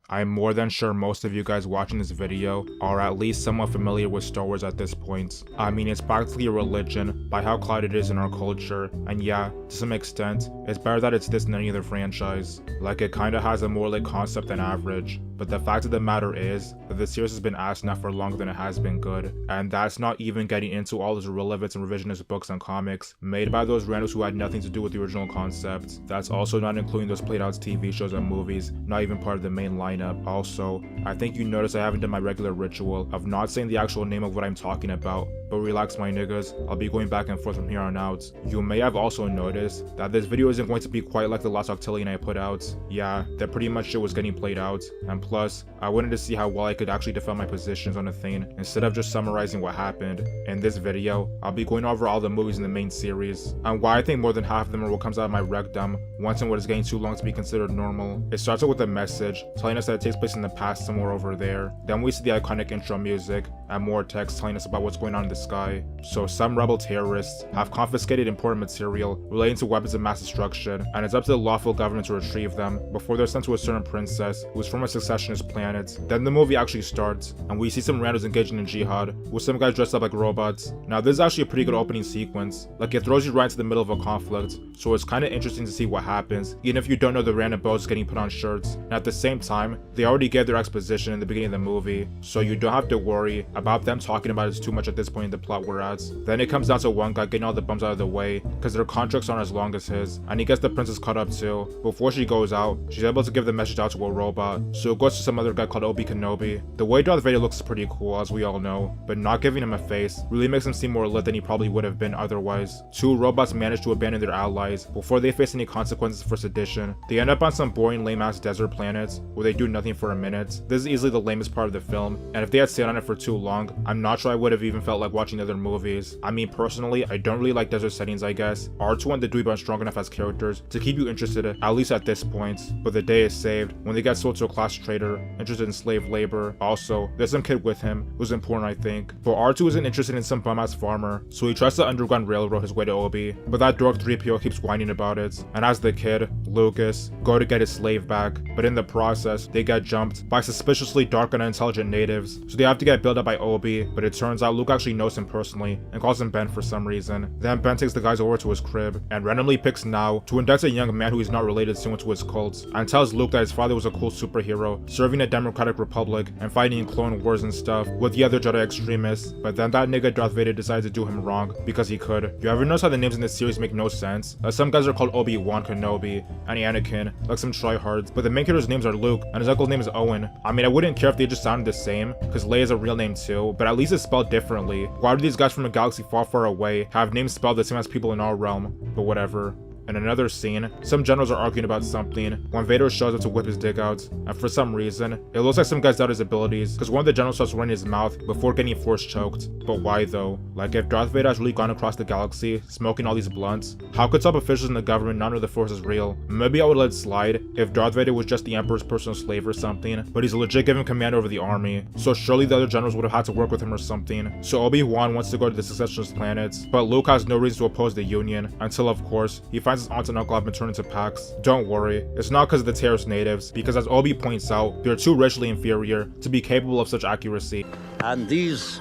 I'm more than sure most of you guys watching this video are at least somewhat familiar with Star Wars at this point. I mean, it's practically a religion by how clouded it is in our culture, and yeah, to some extent, it's better that it's this than any other franchise. Like, it kinda has a more lit concept than average. But the fact of the matter is that the series has been asked now for longer than it has been good, and that's not even getting into all those irrelevant and revisionist books and comics made by those randos who had nothing to do with the original concept. That's also not including those played out TV shows and movies, not even part of the main lineup. Also, I think you noticed I haven't done my regular ritual of not saying the actual name of what I'm talking about, but relax my niggas, I'll be going back and forth from here on out. You may have also noticed that this video isn't going to be quite like the last Octillion I put out. Yeah, that pretty much shit was getting played out, and plus, I wanted to see how well I could actually defend my positions on a thing instead of just summarizing what happened. In this video, I'll be going over all the movies in the main series, and why I think more than half of them are what comes out of my rectum once in what is getting too long to be considered normal. It starts out with a message telling us that it takes place in the past somewhere over there. Then we see the iconic intro music, and more text telling us about what's going on in the sky. So some rebel terrorists have confiscated important material relating to weapons of mass destruction, and it's up to the lawful government to retrieve them before they're sent to a certain princess who's from a successionist planet. Then the movie actually starts, and we see some randos engaging in jihad, with some guys dressed up like robots. Now this is actually a pretty good opening sequence, like it throws you right into the middle of a conflict, so it's kinda interesting to see what happens, even if you don't know the random bows getting put on shirts. And at the same time, they already gave their exposition in the beginning of the movie, so you don't have to worry about them talking about it too much at this point in the plot we're at. Then it comes down to one guy getting all the bums out of the way, because their contracts aren't as long as his, and he gets the princess caught up too. Before she goes out, she's able to give the message out to a robot, so it goes to some other guy called Obi Kenobi. The way Darth Vader looks is pretty cool, as we all know, but not giving him a face really makes him seem more lit than he probably would have been otherwise. Two robots manage to abandon their allies before they face any consequences for sedition. They end up on some boring lame-ass desert planet where they do nothing for a minute. This is easily the lamest part of the film, and if they had stayed on it for too long, I'm not sure I would have even felt like watching other movies. I mean, personally, I don't really like desert settings, I guess. R2 and the Dweeb aren't strong enough as characters to keep you interested, at least at this point. But the day is saved when they get sold to a class trader interested in slave labor. Also, there's some kid with him who's important, I think. But R2 isn't interested in some bum-ass farmer, so he tries to underground railroad his way to Obi. But that dork 3PO keeps whining about it, and as the kid, Lucas, go to get his slave back, but in the process, they get jumped by suspiciously dark and unintelligent natives, so they have to get built up by Obi, but it turns out Luke actually knows him personally and calls him Ben for some reason. Then Ben takes the guys over to his crib and randomly picks Now to induct a young man who he's not related to into his cult, and tells Luke that his father was a cool superhero serving a democratic republic and fighting in clone wars and stuff with the other Jedi extremists. But then that nigga Darth Vader decides to do him wrong because he could. You ever notice how the names in this series make no sense? Some guys are called Obi-Wan Kenobi and Anakin, like some tryhards, but the main character's names are Luke and his uncle's name is Owen. I mean, I wouldn't care if they just sounded the same, because Leia's a real name too, but at least it's spelled differently. Why do these guys from a galaxy far, far away have names spelled the same as people in our realm? But whatever. In another scene, some generals are arguing about something when Vader shows up to whip his dig out, and for some reason, it looks like some guys doubt his abilities because one of the generals starts running his mouth before getting force choked. But why though? Like, if Darth Vader has really gone across the galaxy smoking all these blunts, how could top officials in the government not know the force is real? Maybe I would let it slide if Darth Vader was just the Emperor's personal slave or something, but he's legit given command over the army, so surely the other generals would have had to work with him or something. So Obi-Wan wants to go to the successionist planets, but Luke has no reason to oppose the Union until, of course, he finds his aunt and uncle have been turned into Pax. Don't worry, it's not because of the terrorist natives, because as Obi points out, they're too racially inferior to be capable of such accuracy. And these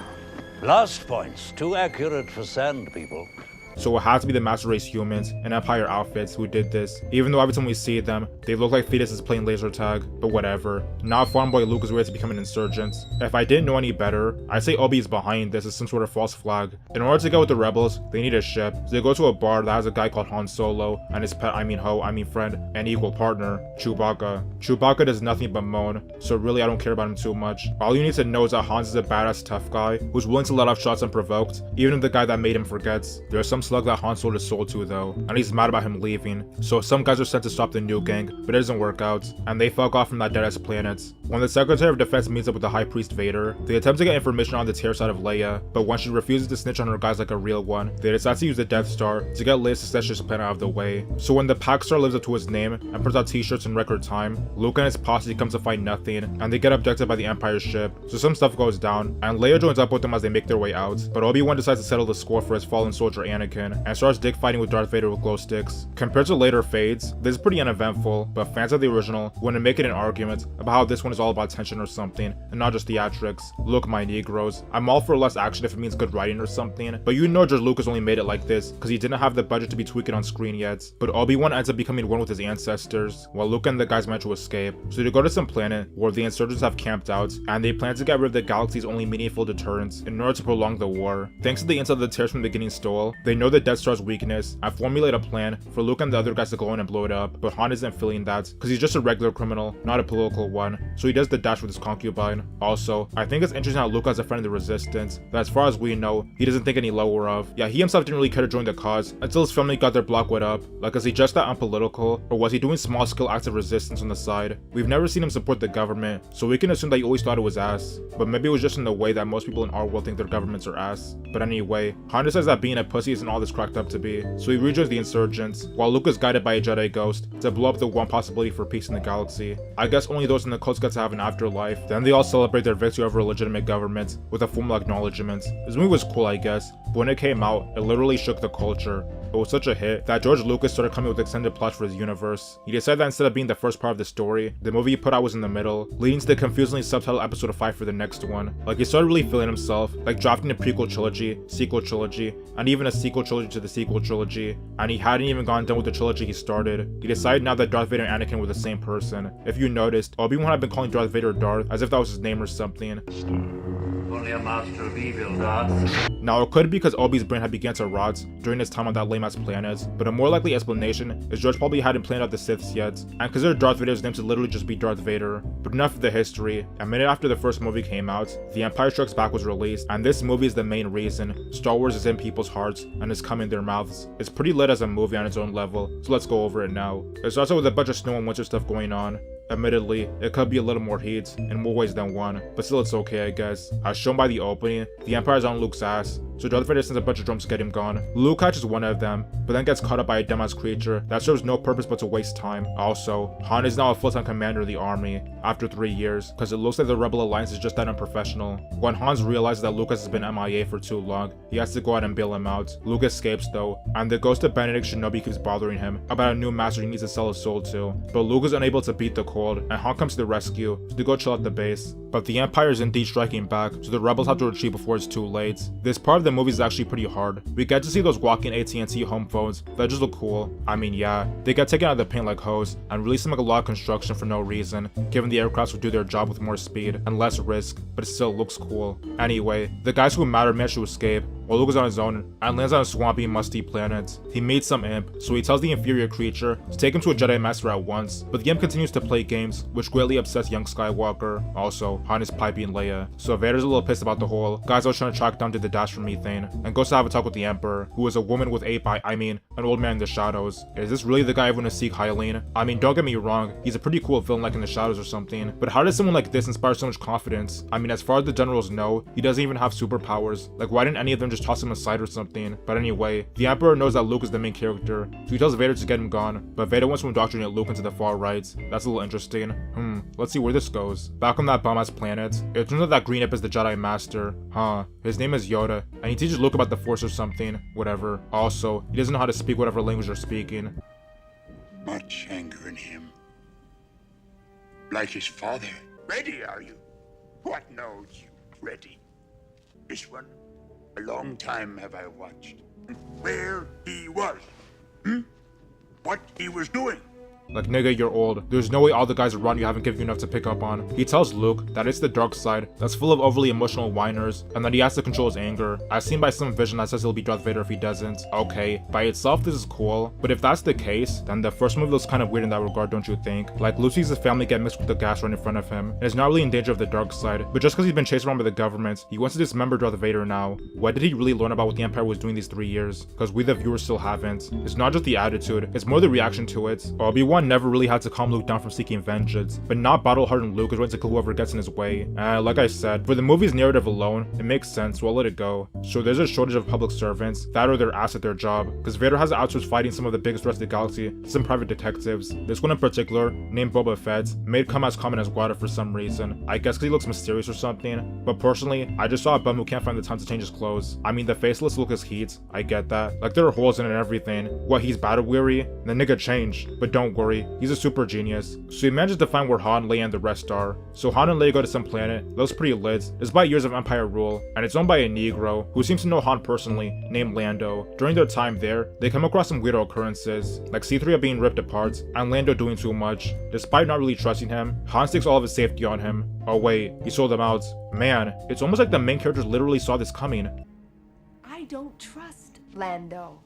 last points, too accurate for sand people. So it had to be the master race humans in Empire outfits who did this, even though every time we see them, they look like fetuses playing laser tag, but whatever. Now farm boy Luke is ready to become an insurgent. If I didn't know any better, I'd say Obi is behind this as some sort of false flag. In order to get with the rebels, they need a ship, so they go to a bar that has a guy called Han Solo, and his pet, friend, and equal partner, Chewbacca. Chewbacca does nothing but moan, so really I don't care about him too much. All you need to know is that Hans is a badass tough guy, who's willing to let off shots unprovoked, even if the guy that made him forgets. There's some slug that Han sold his soul to though, and he's mad about him leaving, so some guys are sent to stop the new gang, but it doesn't work out, and they fuck off from that dead-ass planet. When the Secretary of Defense meets up with the High Priest Vader, they attempt to get information on the terror side of Leia, but when she refuses to snitch on her guys like a real one, they decide to use the Death Star to get Leia's successionist plan out of the way. So when the Pack Star lives up to his name and puts out t-shirts in record time, Luke and his posse comes to find nothing, and they get abducted by the Empire ship, so some stuff goes down, and Leia joins up with them as they make their way out, but Obi-Wan decides to settle the score for his fallen soldier Anakin. Anakin and starts dick fighting with Darth Vader with glow sticks. Compared to later fades, this is pretty uneventful, but fans of the original want to make it an argument about how this one is all about tension or something, and not just theatrics. Look, my Negroes, I'm all for less action if it means good writing or something, but you know George Lucas only made it like this because he didn't have the budget to be tweaking on screen yet. But Obi-Wan ends up becoming one with his ancestors, while Luke and the guys manage to escape. So they go to some planet where the insurgents have camped out, and they plan to get rid of the galaxy's only meaningful deterrent in order to prolong the war. Thanks to the intel the terrorists from the beginning stole, they know the Death Star's weakness and formulate a plan for Luke and the other guys to go in and blow it up, but Han isn't feeling that because he's just a regular criminal, not a political one, so he does the dash with his concubine. Also, I think it's interesting how Luke has a friend in the Resistance that, as far as we know, he doesn't think any lower of. Yeah, he himself didn't really care to join the cause until his family got their block wet up. Like, is he just that unpolitical, or was he doing small-scale acts of resistance on the side? We've never seen him support the government, so we can assume that he always thought it was ass, but maybe it was just in the way that most people in our world think their governments are ass. But anyway, Han says that being a pussy isn't all this cracked up to be, so he rejoins the insurgents, while Luke is guided by a Jedi ghost to blow up the one possibility for peace in the galaxy. I guess only those in the cults get to have an afterlife. Then they all celebrate their victory over a legitimate government with a formal acknowledgement. This movie was cool, I guess, but when it came out, it literally shook the culture. It was such a hit that George Lucas started coming with extended plots for his universe. He decided that instead of being the first part of the story, the movie he put out was in the middle, leading to the confusingly subtitled episode 5 for the next one. Like, he started really feeling himself, like drafting a prequel trilogy, sequel trilogy, and even a sequel trilogy to the sequel trilogy, and he hadn't even gotten done with the trilogy he started. He decided now that Darth Vader and Anakin were the same person. If you noticed, Obi-Wan had been calling Darth Vader Darth, as if that was his name or something. Only a master of evil, Darth. Now, it could be because Obi's brain had begun to rot during his time on that lame-ass planet, but a more likely explanation is George probably hadn't planned out the Siths yet, and considered Darth Vader's name to literally just be Darth Vader. But enough of the history. A minute after the first movie came out, The Empire Strikes Back was released, and this movie is the main reason Star Wars is in people's hearts and is coming in their mouths. It's pretty lit as a movie on its own level, so let's go over it now. It starts out with a bunch of snow and winter stuff going on. Admittedly, it could be a little more heat, in more ways than one, but still it's okay I guess. As shown by the opening, the Empire's on Luke's ass, so Darth Vader sends a bunch of drones to get him gone. Luke catches one of them, but then gets caught up by a dumbass creature that serves no purpose but to waste time. Also, Han is now a full-time commander of the army, after 3 years, because it looks like the Rebel Alliance is just that unprofessional. When Hans realizes that Lucas has been MIA for too long, he has to go out and bail him out. Luke escapes though, and the ghost of Benedict Shinobi keeps bothering him about a new master he needs to sell his soul to, but Luke is unable to beat the cold, and Han comes to the rescue, so they go chill at the base. But the Empire is indeed striking back, so the rebels have to retreat before it's too late. This part of the movie is actually pretty hard. We get to see those walking AT&T home phones that just look cool. I mean, yeah, they get taken out of the paint like hose, and release them like a lot of construction for no reason, given the aircrafts would do their job with more speed and less risk, but it still looks cool. Anyway, the guys who matter manage to escape, while Luke is on his own and lands on a swampy, musty planet. He meets some imp, so he tells the inferior creature to take him to a Jedi Master at once, but the imp continues to play games, which greatly upsets young Skywalker. Also, Han is piping Leia, so Vader's a little pissed about the whole guys always trying to track down to the dash from methane, and goes to have a talk with the Emperor, who is a woman with an old man in the shadows. Is this really the guy everyone is seek Hylian? I mean, don't get me wrong, he's a pretty cool villain like in the shadows or something, but how does someone like this inspire so much confidence? I mean, as far as the generals know, he doesn't even have superpowers. Like, why didn't any of them just toss him aside or something? But anyway, the Emperor knows that Luke is the main character, so he tells Vader to get him gone, but Vader wants to indoctrinate Luke into the far right. That's a little interesting. Let's see where this goes. Back on that bum-ass planet, it turns out that Green Imp is the Jedi Master. His name is Yoda, and he teaches Luke about the Force or something. Whatever. Also, he doesn't know how to speak whatever language they're speaking. Much anger in him. Like his father. Ready, are you? What knows you, ready? This one? A long time have I watched. Where he was. What he was doing. Like, nigga, you're old. There's no way all the guys around you haven't given you enough to pick up on. He tells Luke that it's the dark side that's full of overly emotional whiners, and that he has to control his anger, as seen by some vision that says he'll be Darth Vader if he doesn't. Okay, by itself this is cool, but if that's the case, then the first movie looks kind of weird in that regard, don't you think? Like, Luke sees his family get mixed with the gas right in front of him, and is not really in danger of the dark side, but just because he's been chased around by the government, he wants to dismember Darth Vader now. What did he really learn about what the Empire was doing these 3 years? Because we the viewers still haven't. It's not just the attitude, it's more the reaction to it. Obi-Wan Obi-Wan never really had to calm Luke down from seeking vengeance, but not battle-hardened Luke is ready to kill whoever gets in his way. Like I said, for the movie's narrative alone, it makes sense, so I'll let it go. So there's a shortage of public servants that are their ass at their job, because Vader has to outsource fighting some of the biggest threats in the galaxy to some private detectives. This one in particular, named Boba Fett, made come as common as water for some reason. I guess because he looks mysterious or something, but personally, I just saw a bum who can't find the time to change his clothes. I mean, the faceless look is heat, I get that. Like, there are holes in it and everything. What, he's battle weary? The nigga changed. But don't worry, he's a super genius. So he manages to find where Han, Leia, and the rest are. So Han and Leia go to some planet, looks pretty lit, despite years of Empire rule, and it's owned by a Negro, who seems to know Han personally, named Lando. During their time there, they come across some weirdo occurrences, like C-3 being ripped apart, and Lando doing too much. Despite not really trusting him, Han stakes all of his safety on him. Oh wait, he sold him out. Man, it's almost like the main characters literally saw this coming. I don't trust Lando.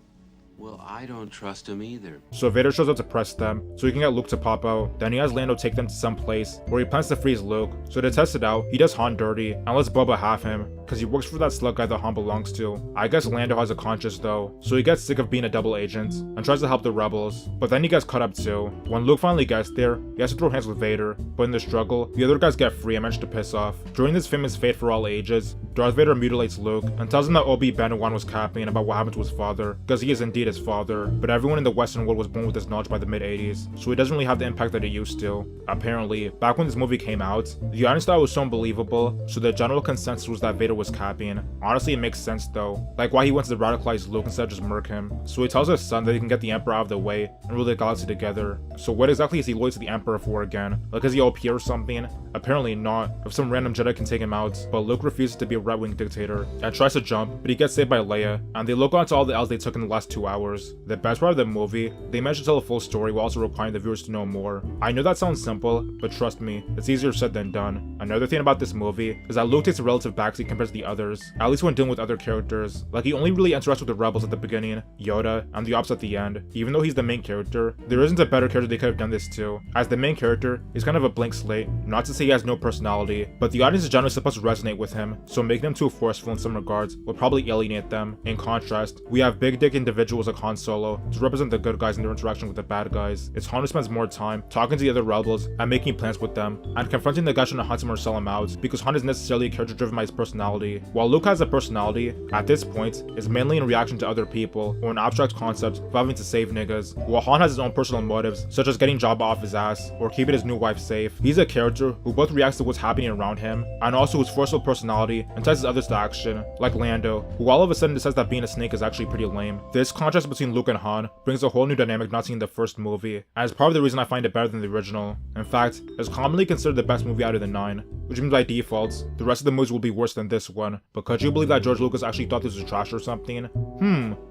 Well, I don't trust him either. So Vader shows up to press them, so he can get Luke to pop out. Then he has Lando take them to some place where he plans to freeze Luke. So to test it out, he does Han dirty and lets Boba have him, because he works for that slug guy that Han belongs to. I guess Lando has a conscience though, so he gets sick of being a double agent and tries to help the rebels. But then he gets cut up too. When Luke finally gets there, he has to throw hands with Vader, but in the struggle, the other guys get free and manage to piss off. During this famous fate for all ages, Darth Vader mutilates Luke and tells him that Obi-Wan was capping about what happened to his father, because he is indeed his father, but everyone in the Western world was born with this knowledge by the mid-80s, so it doesn't really have the impact that it used to. Apparently, back when this movie came out, the audience thought it was so unbelievable, so the general consensus was that Vader was capping. Honestly, it makes sense though, like why he wants to radicalize Luke instead of just murk him. So he tells his son that he can get the Emperor out of the way and rule the galaxy together. So what exactly is he loyal to the Emperor for again? Like, is he OP or something? Apparently not, if some random Jedi can take him out, but Luke refuses to be a right-wing dictator and tries to jump, but he gets saved by Leia, and they look onto all the L's they took in the last 2 hours. The best part of the movie, they managed to tell a full story while also requiring the viewers to know more. I know that sounds simple, but trust me, it's easier said than done. Another thing about this movie is that Luke takes a relative backseat compared to the others, at least when dealing with other characters. Like, he only really interacts with the rebels at the beginning, Yoda, and the Ops at the end. Even though he's the main character, there isn't a better character they could have done this to. As the main character, he's kind of a blank slate, not to say he has no personality, but the audience is generally supposed to resonate with him, so making him too forceful in some regards would probably alienate them. In contrast, we have big dick individuals like Han Solo to represent the good guys in their interaction with the bad guys. It's Han who spends more time talking to the other rebels and making plans with them, and confronting the guys trying to hunt him or sell him out, because Han is necessarily a character driven by his personality. While Luke has a personality, at this point, is mainly in reaction to other people, or an abstract concept of having to save niggas, while Han has his own personal motives, such as getting Jabba off his ass, or keeping his new wife safe. He's a character who both reacts to what's happening around him, and also whose forceful personality entices others to action, like Lando, who all of a sudden decides that being a snake is actually pretty lame. This contrast between Luke and Han brings a whole new dynamic not seen in the first movie, and is part of the reason I find it better than the original. In fact, it's commonly considered the best movie out of the 9, which means by default, the rest of the movies will be worse than this one. But could you believe that George Lucas actually thought this was trash or something?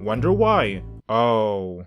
Wonder why? Oh.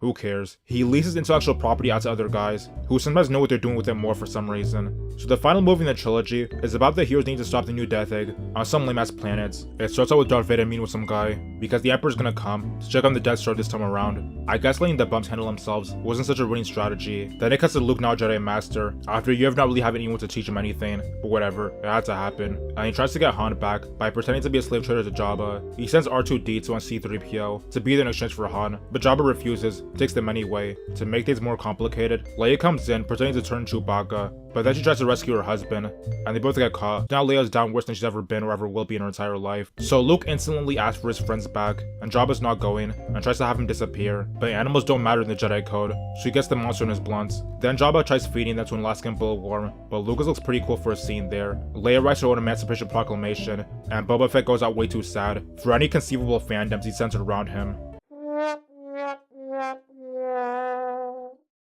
Who cares? He leases intellectual property out to other guys, who sometimes know what they're doing with it more for some reason. So the final movie in the trilogy is about the heroes needing to stop the new Death Egg on some lame-ass planets. It starts out with Darth Vader meeting with some guy, because the Emperor's gonna come to check on the Death Star this time around. I guess letting the bumps handle themselves wasn't such a winning strategy. Then it cuts to Luke, now Jedi Master, after a year of not really having anyone to teach him anything, but whatever, it had to happen. And he tries to get Han back by pretending to be a slave trader to Jabba. He sends R2-D2 on C-3PO to be there in exchange for Han, but Jabba refuses, takes them anyway. To make things more complicated, Leia comes in pretending to turn Chewbacca, but then she tries to rescue her husband, and they both get caught. Now Leia's down worse than she's ever been or ever will be in her entire life. So Luke instantly asks for his friends back, and Jabba's not going, and tries to have him disappear. But animals don't matter in the Jedi Code, so he gets the monster in his blunt. Then Jabba tries feeding them to an Alaskan bullworm, but Lucas looks pretty cool for a scene there. Leia writes her own Emancipation Proclamation, and Boba Fett goes out way too sad for any conceivable fandoms he centered around him.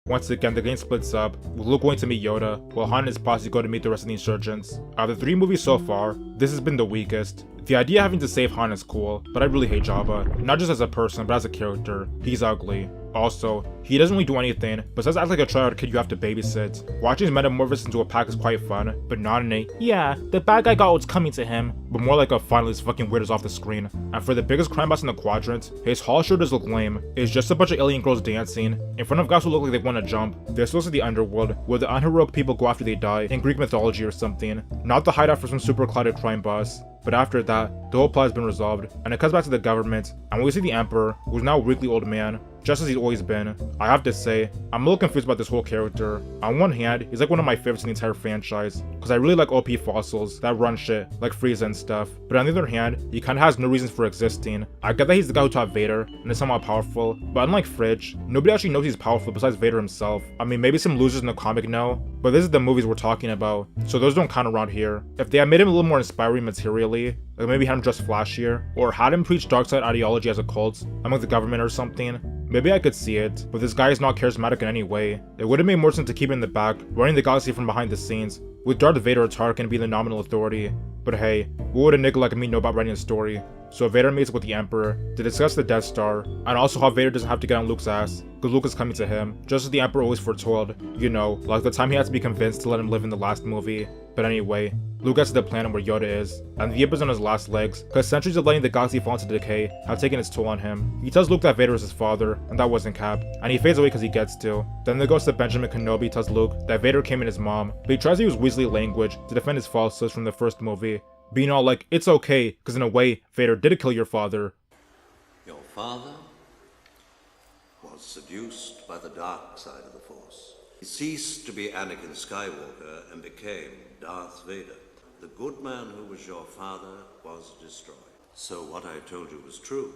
Once again, the game splits up, with Luke going to meet Yoda, while Han and his posse go to meet the rest of the insurgents. Out of the 3 movies so far, this has been the weakest. The idea of having to save Han is cool, but I really hate Jabba. Not just as a person, but as a character. He's ugly. Also, he doesn't really do anything, besides act like a tryhard kid you have to babysit. Watching his metamorphosis into a pack is quite fun, but not in a, yeah, the bad guy got what's coming to him, but more like a finally this fucking weird is off the screen. And for the biggest crime boss in the quadrant, his hall shoulders look lame. It's just a bunch of alien girls dancing, in front of guys who look like they want to jump. This looks like the underworld, where the unheroic people go after they die, in Greek mythology or something. Not the hideout for some super clouded crime boss. But after that, the whole plot has been resolved, and it cuts back to the government, and we see the Emperor, who's now a weakly old man, just as he's always been. I have to say, I'm a little confused about this whole character. On one hand, he's like one of my favorites in the entire franchise, because I really like OP fossils that run shit, like Frieza and stuff. But on the other hand, he kinda has no reasons for existing. I get that he's the guy who taught Vader, and is somewhat powerful, but unlike Fridge, nobody actually knows he's powerful besides Vader himself. I mean, maybe some losers in the comic know, but this is the movies we're talking about, so those don't count around here. If they had made him a little more inspiring materially, like maybe had him dress flashier, or had him preach dark side ideology as a cult among the government or something, maybe I could see it, but this guy is not charismatic in any way. It would have made more sense to keep him in the back, running the galaxy from behind the scenes, with Darth Vader or Tarkin being the nominal authority. But hey, what would a nigga like me know about writing a story? So Vader meets with the Emperor to discuss the Death Star, and also how Vader doesn't have to get on Luke's ass, because Luke is coming to him, just as the Emperor always foretold, you know, like the time he had to be convinced to let him live in the last movie. But anyway, Luke gets to the planet where Yoda is, and the Emperor's on his last legs, because centuries of letting the galaxy fall into decay have taken its toll on him. He tells Luke that Vader is his father, and that wasn't Cap, and he fades away because he gets to. Then the ghost of Benjamin Kenobi tells Luke that Vader came in his mom, but he tries to use Weasley language to defend his falsehoods from the first movie, being all like, it's okay, because in a way, Vader did kill your father. Your father was seduced by the dark side of the Force. He ceased to be Anakin Skywalker and became Darth Vader. The good man who was your father was destroyed. So what I told you was true,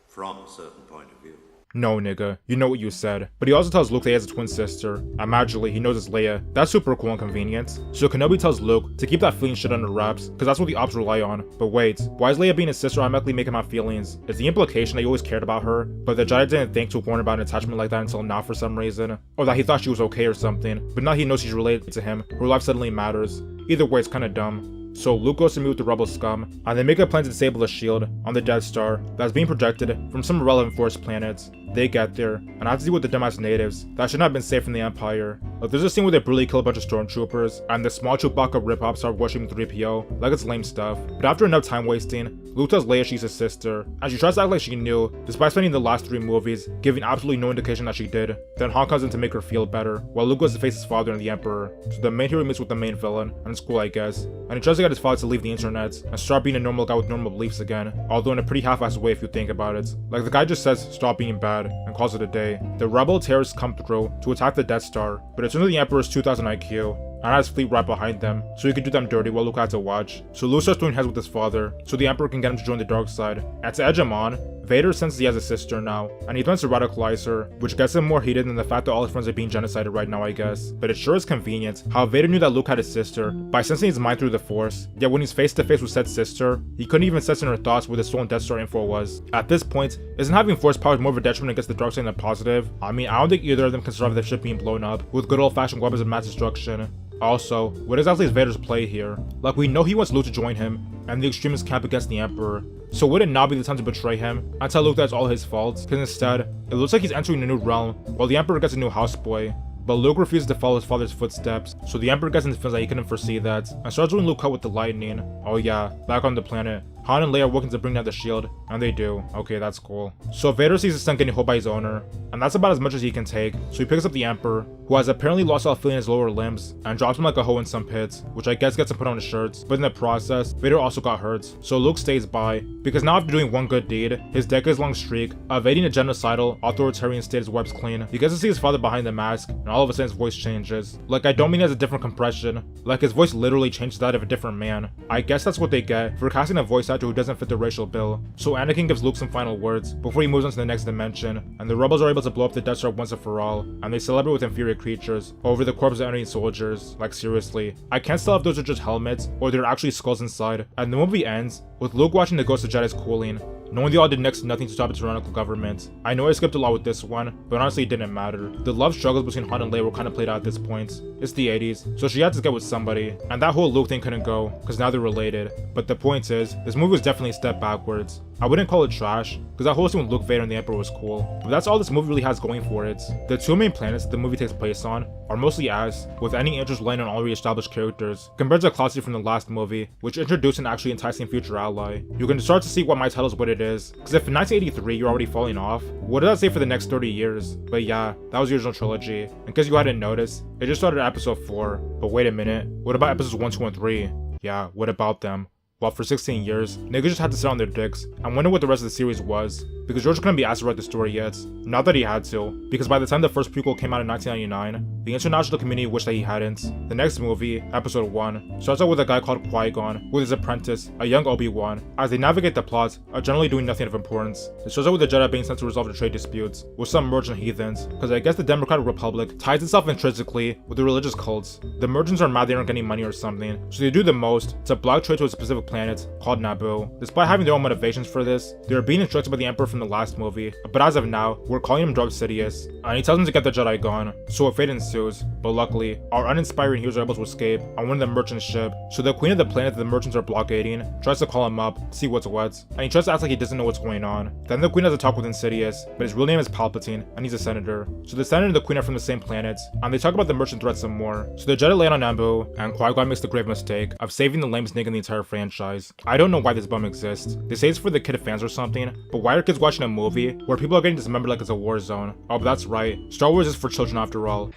from a certain point of view. No, nigga, you know what you said. But he also tells Luke that he has a twin sister, and magically he knows it's Leia. That's super cool and convenient. So Kenobi tells Luke to keep that feeling shit under wraps, because that's what the ops rely on. But wait, why is Leia being his sister automatically making my feelings? Is the implication that he always cared about her, but the Jedi didn't think to warn about an attachment like that until now for some reason? Or that he thought she was okay or something, but now he knows she's related to him, her life suddenly matters. Either way, it's kinda dumb. So Luke goes to meet with the rebel scum, and they make a plan to disable a shield on the Death Star that's being projected from some irrelevant Force planets. They get there, and I have to deal with the dumbass natives that should not have been safe from the Empire. Like, there's a scene where they brutally kill a bunch of stormtroopers, and the small Chewbacca rip-off start worshipping 3PO, like it's lame stuff. But after enough time wasting, Luke tells Leia she's his sister, and she tries to act like she knew, despite spending the last 3 movies giving absolutely no indication that she did. Then Han comes in to make her feel better, while Luke goes to face his father and the Emperor. So the main hero meets with the main villain, and it's cool I guess, and he tries to get his father to leave the internet and start being a normal guy with normal beliefs again, although in a pretty half-assed way if you think about it. Like, the guy just says stop being bad and calls it a day. The rebel terrorists come through to attack the Death Star, but it turns out the Emperor's 2000 IQ and has fleet right behind them, so he can do them dirty while Luke had to watch. So Luke starts throwing heads with his father, so the Emperor can get him to join the dark side. And to edge him on, Vader senses he has a sister now, and he plans to radicalize her, which gets him more heated than the fact that all his friends are being genocided right now, I guess. But it sure is convenient how Vader knew that Luke had a sister by sensing his mind through the Force, yet when he's face to face with said sister, he couldn't even sense in her thoughts where the stolen Death Star info was. At this point, isn't having Force powers more of a detriment against the dark side than a positive? I mean, I don't think either of them can survive the ship being blown up with good old-fashioned weapons of mass destruction. Also, what exactly is Vader's play here? Like, we know he wants Luke to join him, and the extremists camp against the Emperor, so would it not be the time to betray him and tell Luke that it's all his fault? Because instead, it looks like he's entering a new realm, while the Emperor gets a new houseboy. But Luke refuses to follow his father's footsteps, so the Emperor gets into feels that he couldn't foresee that, and starts doing Luke cut with the lightning. Oh yeah, back on the planet, Han and Leia are working to bring down the shield, and they do. Okay, that's cool. So Vader sees his son getting hit by his owner, and that's about as much as he can take, so he picks up the Emperor, who has apparently lost all feeling in his lower limbs, and drops him like a hoe in some pits, which I guess gets him put on his shirts, but in the process, Vader also got hurt, so Luke stays by, because now after doing one good deed, his decades-long streak of evading a genocidal, authoritarian state is wiped clean, he gets to see his father behind the mask, and all of a sudden his voice changes. Like, I don't mean as a different compression, like his voice literally changes that of a different man. I guess that's what they get for casting a voice actor who doesn't fit the racial bill. So Anakin gives Luke some final words before he moves on to the next dimension, and the rebels are able to blow up the Death Star once and for all, and they celebrate with inferior creatures over the corpses of enemy soldiers. Like, seriously, I can't tell if those are just helmets or they're actually skulls inside. And the movie ends with Luke watching the ghost of Jedi's cooling, knowing they all did next to nothing to stop the tyrannical government. I know I skipped a lot with this one, but honestly it didn't matter. The love struggles between Han and Leia were kind of played out at this point. It's the 80s, so she had to get with somebody, and that whole Luke thing couldn't go, because now they're related. But the point is, this movie was definitely a step backwards. I wouldn't call it trash, because that whole scene with Luke, Vader, and the Emperor was cool, but that's all this movie really has going for it. The 2 main planets that the movie takes place on are mostly ass, with any interest laying on already established characters, compared to Classy from the last movie, which introduced an actually enticing future ally. You can start to see why my title is what it is, because if in 1983 you're already falling off, what does that say for the next 30 years? But yeah, that was the original trilogy. In case you hadn't noticed, it just started at episode 4. But wait a minute, what about episodes 1, 2, and 3? Yeah, what about them? Well, for 16 years, niggas just had to sit on their dicks and wonder what the rest of the series was, because George couldn't be asked to write the story yet. Not that he had to, because by the time the first prequel came out in 1999, the international community wished that he hadn't. The next movie, Episode 1, starts out with a guy called Qui-Gon with his apprentice, a young Obi-Wan, as they navigate the plot, generally doing nothing of importance. It starts out with the Jedi being sent to resolve the trade disputes with some merchant heathens, because I guess the Democratic Republic ties itself intrinsically with the religious cults. The merchants are mad they aren't getting money or something, so they do the most to block trade to a specific planet called Naboo. Despite having their own motivations for this, they are being instructed by the Emperor from the last movie, but as of now, we're calling him Darth Sidious, and he tells them to get the Jedi gone, so a fate ensues, but luckily, our uninspiring heroes are able to escape on one of the merchant's ship, so the queen of the planet that the merchants are blockading tries to call him up, see what's what, and he tries to act like he doesn't know what's going on. Then the queen has a talk with Insidious, but his real name is Palpatine, and he's a senator. So the senator and the queen are from the same planet, and they talk about the merchant threat some more. So the Jedi land on Naboo, and Qui-Gon makes the grave mistake of saving the lamest nigga in the entire franchise. I don't know why this bum exists. They say it's for the kid fans or something, but why are kids watching a movie where people are getting dismembered like it's a war zone? Oh, but that's right. Star Wars is for children after all.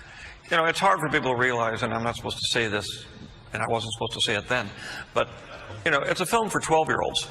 You know, it's hard for people to realize, and I'm not supposed to say this, and I wasn't supposed to say it then, but, you know, it's a film for 12-year-olds.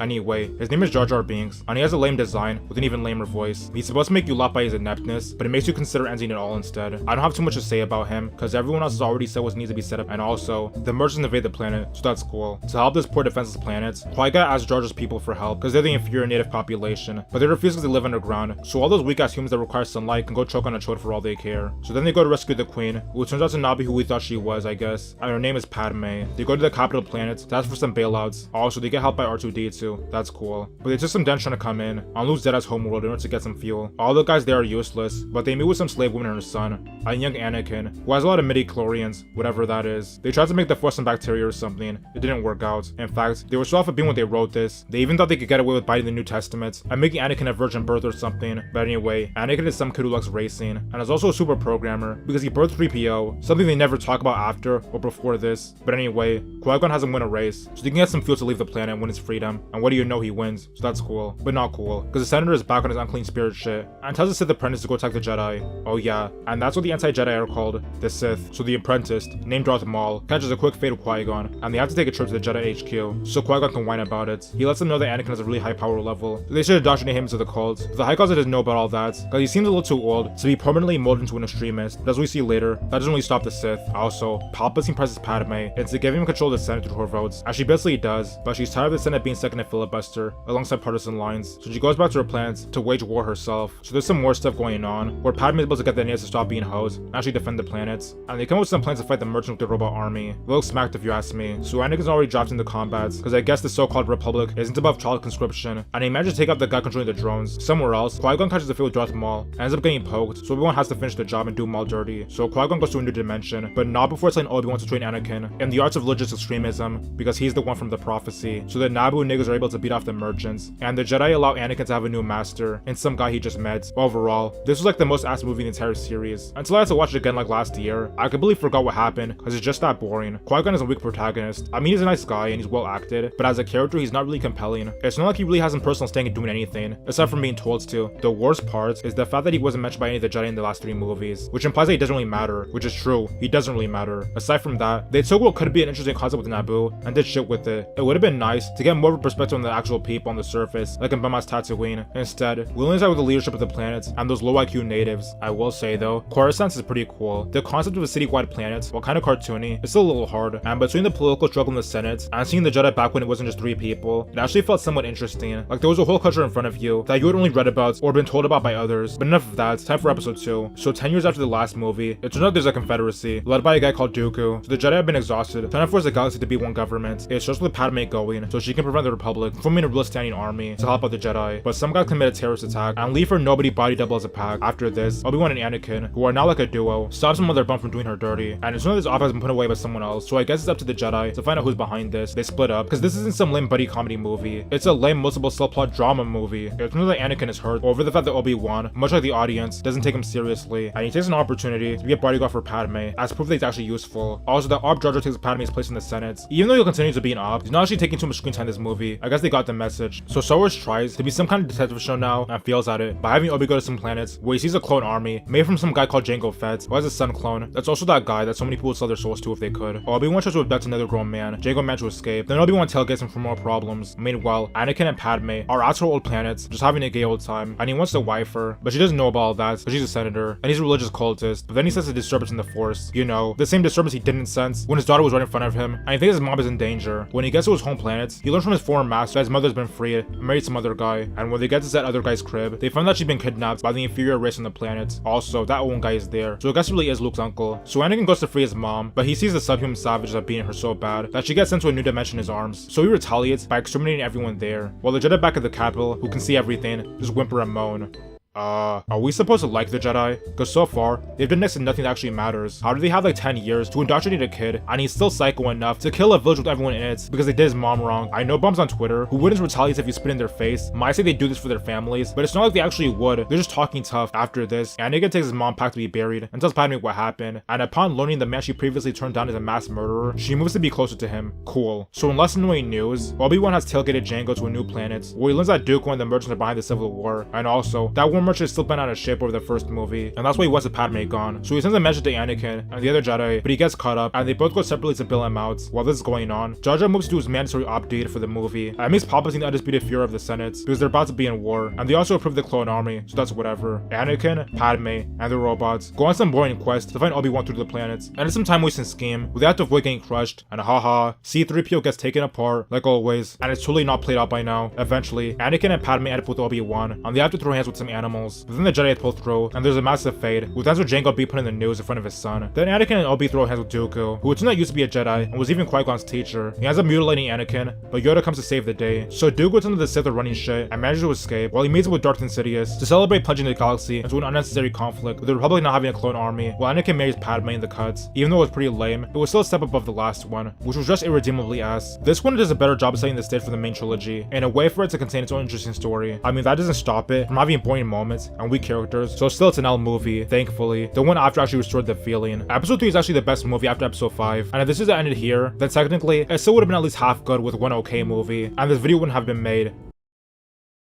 Anyway, his name is Jar Jar Binks, and he has a lame design with an even lamer voice. He's supposed to make you laugh by his ineptness, but it makes you consider ending it all instead. I don't have too much to say about him, because everyone else has already said what needs to be set up, and also, the merchants invade the planet, so that's cool. To help this poor defenseless planet, Qui-Gon asks Jar Jar's people for help, because they're the inferior native population, but they refuse because they live underground, so all those weak-ass humans that require sunlight can go choke on a chode for all they care. So then they go to rescue the queen, who turns out to not be who we thought she was, I guess, and her name is Padme. They go to the capital planet to ask for some bailouts. Also, they get helped by R2-D2, that's cool. But they took some dents trying to come in on Luke's Jedi's homeworld in order to get some fuel. All the guys there are useless, but they meet with some slave woman and her son, a young Anakin, who has a lot of midi-chlorians, whatever that is. They tried to make the Force some bacteria or something. It didn't work out. In fact, they were so off at being when they wrote this. They even thought they could get away with biting the New Testament and making Anakin a virgin birth or something. But anyway, Anakin is some kid who likes racing, and is also a super programmer, because he birthed 3PO, something they never talk about after or before this. But anyway, Qui-Gon has him win a race, so they can get some fuel to leave the planet and win his freedom. And what do you know, he wins, so that's cool. But not cool, because the senator is back on his unclean spirit shit, and tells the Sith apprentice to go attack the Jedi. Oh yeah, and that's what the anti-Jedi are called, the Sith. So the apprentice, named Darth Maul, catches a quick fate of Qui-Gon, and they have to take a trip to the Jedi HQ, so Qui-Gon can whine about it. He lets them know that Anakin has a really high power level, so they should indoctrinate him into the cult. But the High Council doesn't know about all that, because he seems a little too old to be permanently molded into an extremist, but as we see later, that doesn't really stop the Sith. Also, Palpatine presses Padme into giving him control of the Senate through her votes, and she basically does, but she's tired of the Senate being stuck in a filibuster alongside partisan lines, so she goes back to her plans to wage war herself. So there's some more stuff going on, where Padme is able to get the natives to stop being hoes and actually defend the planet, and they come up with some plans to fight the merchant with the robot army. They look smacked if you ask me. So Anakin's already dropped into combat, because I guess the so-called Republic isn't above child conscription, and he managed to take out the guy controlling the drones. Somewhere else, Qui-Gon catches a fight with Darth Maul, and ends up getting poked, so Obi-Wan has to finish the job and do Maul dirty. So Qui-Gon goes to a new dimension, but not before telling Obi-Wan to train Anakin in the arts of religious extremism, because he's the one from the prophecy. So the Naboo niggas are able to beat off the merchants, and the Jedi allow Anakin to have a new master, and some guy he just met. Overall, this was like the most ass movie in the entire series. Until I had to watch it again like last year, I completely forgot what happened, because it's just that boring. Qui-Gon is a weak protagonist. I mean, he's a nice guy and he's well acted, but as a character, he's not really compelling. It's not like he really has some personal stake in doing anything, aside from being told to. The worst part is the fact that he wasn't mentioned by any of the Jedi in the last 3 movies, which implies that he doesn't really matter, which is true. He doesn't really matter. Aside from that, they took what could be an interesting concept with Naboo and did shit with it. It would have been nice to get more of a perspective on the actual people on the surface, like in Bama's Tatooine. Instead, we only side with the leadership of the planet and those low IQ natives. I will say though, Coruscant is pretty cool. The concept of a city-wide planet, while kind of cartoony, is still a little hard, and between the political struggle in the Senate and seeing the Jedi back when it wasn't just 3 people, it actually felt somewhat interesting. Like there was a whole culture in front of you that you had only read about or been told about by others. But enough of that, time for episode 2. So 10 years after the last movie, it turns out there's a confederacy, led by a guy called Dooku. So the Jedi have been exhausted, trying to force the galaxy to be one government. It starts with Padme going, so she can prevent the Republic from forming a real standing army to help out the Jedi. But some guys commit a terrorist attack and leave her nobody body double as a pack. After this, Obi-Wan and Anakin, who are now like a duo, stop some other bum from doing her dirty. And it's not this op has been put away by someone else, so I guess it's up to the Jedi to find out who's behind this. They split up, because this isn't some lame buddy comedy movie. It's a lame multiple subplot drama movie. It turns out that Anakin is hurt over the fact that Obi-Wan, much like the audience, doesn't take him seriously, and he takes an opportunity to be a bodyguard for Padme as proof that he's actually useful. Also, that Op Jar Jar takes Padme's place in the Senate. Even though he'll continue to be an op, he's not actually taking too much screen time in this movie, I guess they got the message. So Star Wars tries to be some kind of detective show now and fails at it by having Obi go to some planets where he sees a clone army made from some guy called Jango Fett, who has a son clone. That's also that guy that so many people would sell their souls to if they could. Obi-Wan tries to abduct another grown man. Jango managed to escape. Then Obi-Wan tailgates him for more problems. Meanwhile, Anakin and Padme are at her old planets, just having a gay old time, and he wants to wife her, but she doesn't know about all that because she's a senator and he's a religious cultist. But then he senses a disturbance in the Force. You know, the same disturbance he didn't sense when his daughter was right in front of him, and he thinks his mom is in danger. When he gets to his home planet, he learns from his former master that his mother's been freed and married some other guy. And when they get to that other guy's crib, they find that she's been kidnapped by the inferior race on the planet. Also, that old guy is there, so I guess he really is Luke's uncle. So Anakin goes to free his mom, but he sees the subhuman savages that beating her so bad that she gets sent to a new dimension in his arms. So he retaliates by exterminating everyone there, while the Jedi back at the capital, who can see everything, just whimper and moan. Are we supposed to like the Jedi? Because so far, they've done next to nothing that actually matters. How do they have like 10 years to indoctrinate a kid, and he's still psycho enough to kill a village with everyone in it because they did his mom wrong? I know bums on Twitter who wouldn't retaliate if you spit in their face might say they do this for their families, but it's not like they actually would. They're just talking tough. After this, Anakin takes his mom back to be buried and tells Padme what happened, and upon learning the man she previously turned down is a mass murderer, she moves to be closer to him. Cool. So in less annoying news, Obi-Wan has tailgated Jango to a new planet, where he learns that Dooku and the merchants are behind the Civil War, and also that one merchant is still been on a ship over the first movie, and that's why he wants Padme gone. So he sends a message to Anakin and the other Jedi, but he gets caught up, and they both go separately to bail him out. While this is going on, Jar Jar moves to his mandatory update for the movie, and makes Palpatine the undisputed Führer of the Senate, because they're about to be in war, and they also approve the clone army, so that's whatever. Anakin, Padme, and the robots go on some boring quest to find Obi-Wan through the planets, and it's some time-wasting scheme where they have to avoid getting crushed, and haha, C-3PO gets taken apart, like always, and it's totally not played out by now. Eventually, Anakin and Padme end up with Obi-Wan, and they have to throw hands with some animals, but then the Jedi pull through, and there's a massive fade, with hands with Jango be put in the news in front of his son. Then Anakin and Obi throw hands with Dooku, who it turns out used to be a Jedi, and was even Qui-Gon's teacher. He ends up mutilating Anakin, but Yoda comes to save the day. So Dooku turns into the Sith are running shit, and manages to escape, while he meets up with Darth Insidious to celebrate plunging the galaxy into an unnecessary conflict, with the Republic not having a clone army, while Anakin marries Padme in the cuts. Even though it was pretty lame, it was still a step above the last one, which was just irredeemably ass. This one does a better job of setting the stage for the main trilogy, in a way for it to contain its own interesting story. I mean, that doesn't stop it from having boring moments and weak characters, so still it's an L movie, thankfully. The one after actually restored the feeling. Episode 3 is actually the best movie after episode 5, and if this is ended here, then technically, it still would have been at least half good with one okay movie, and this video wouldn't have been made.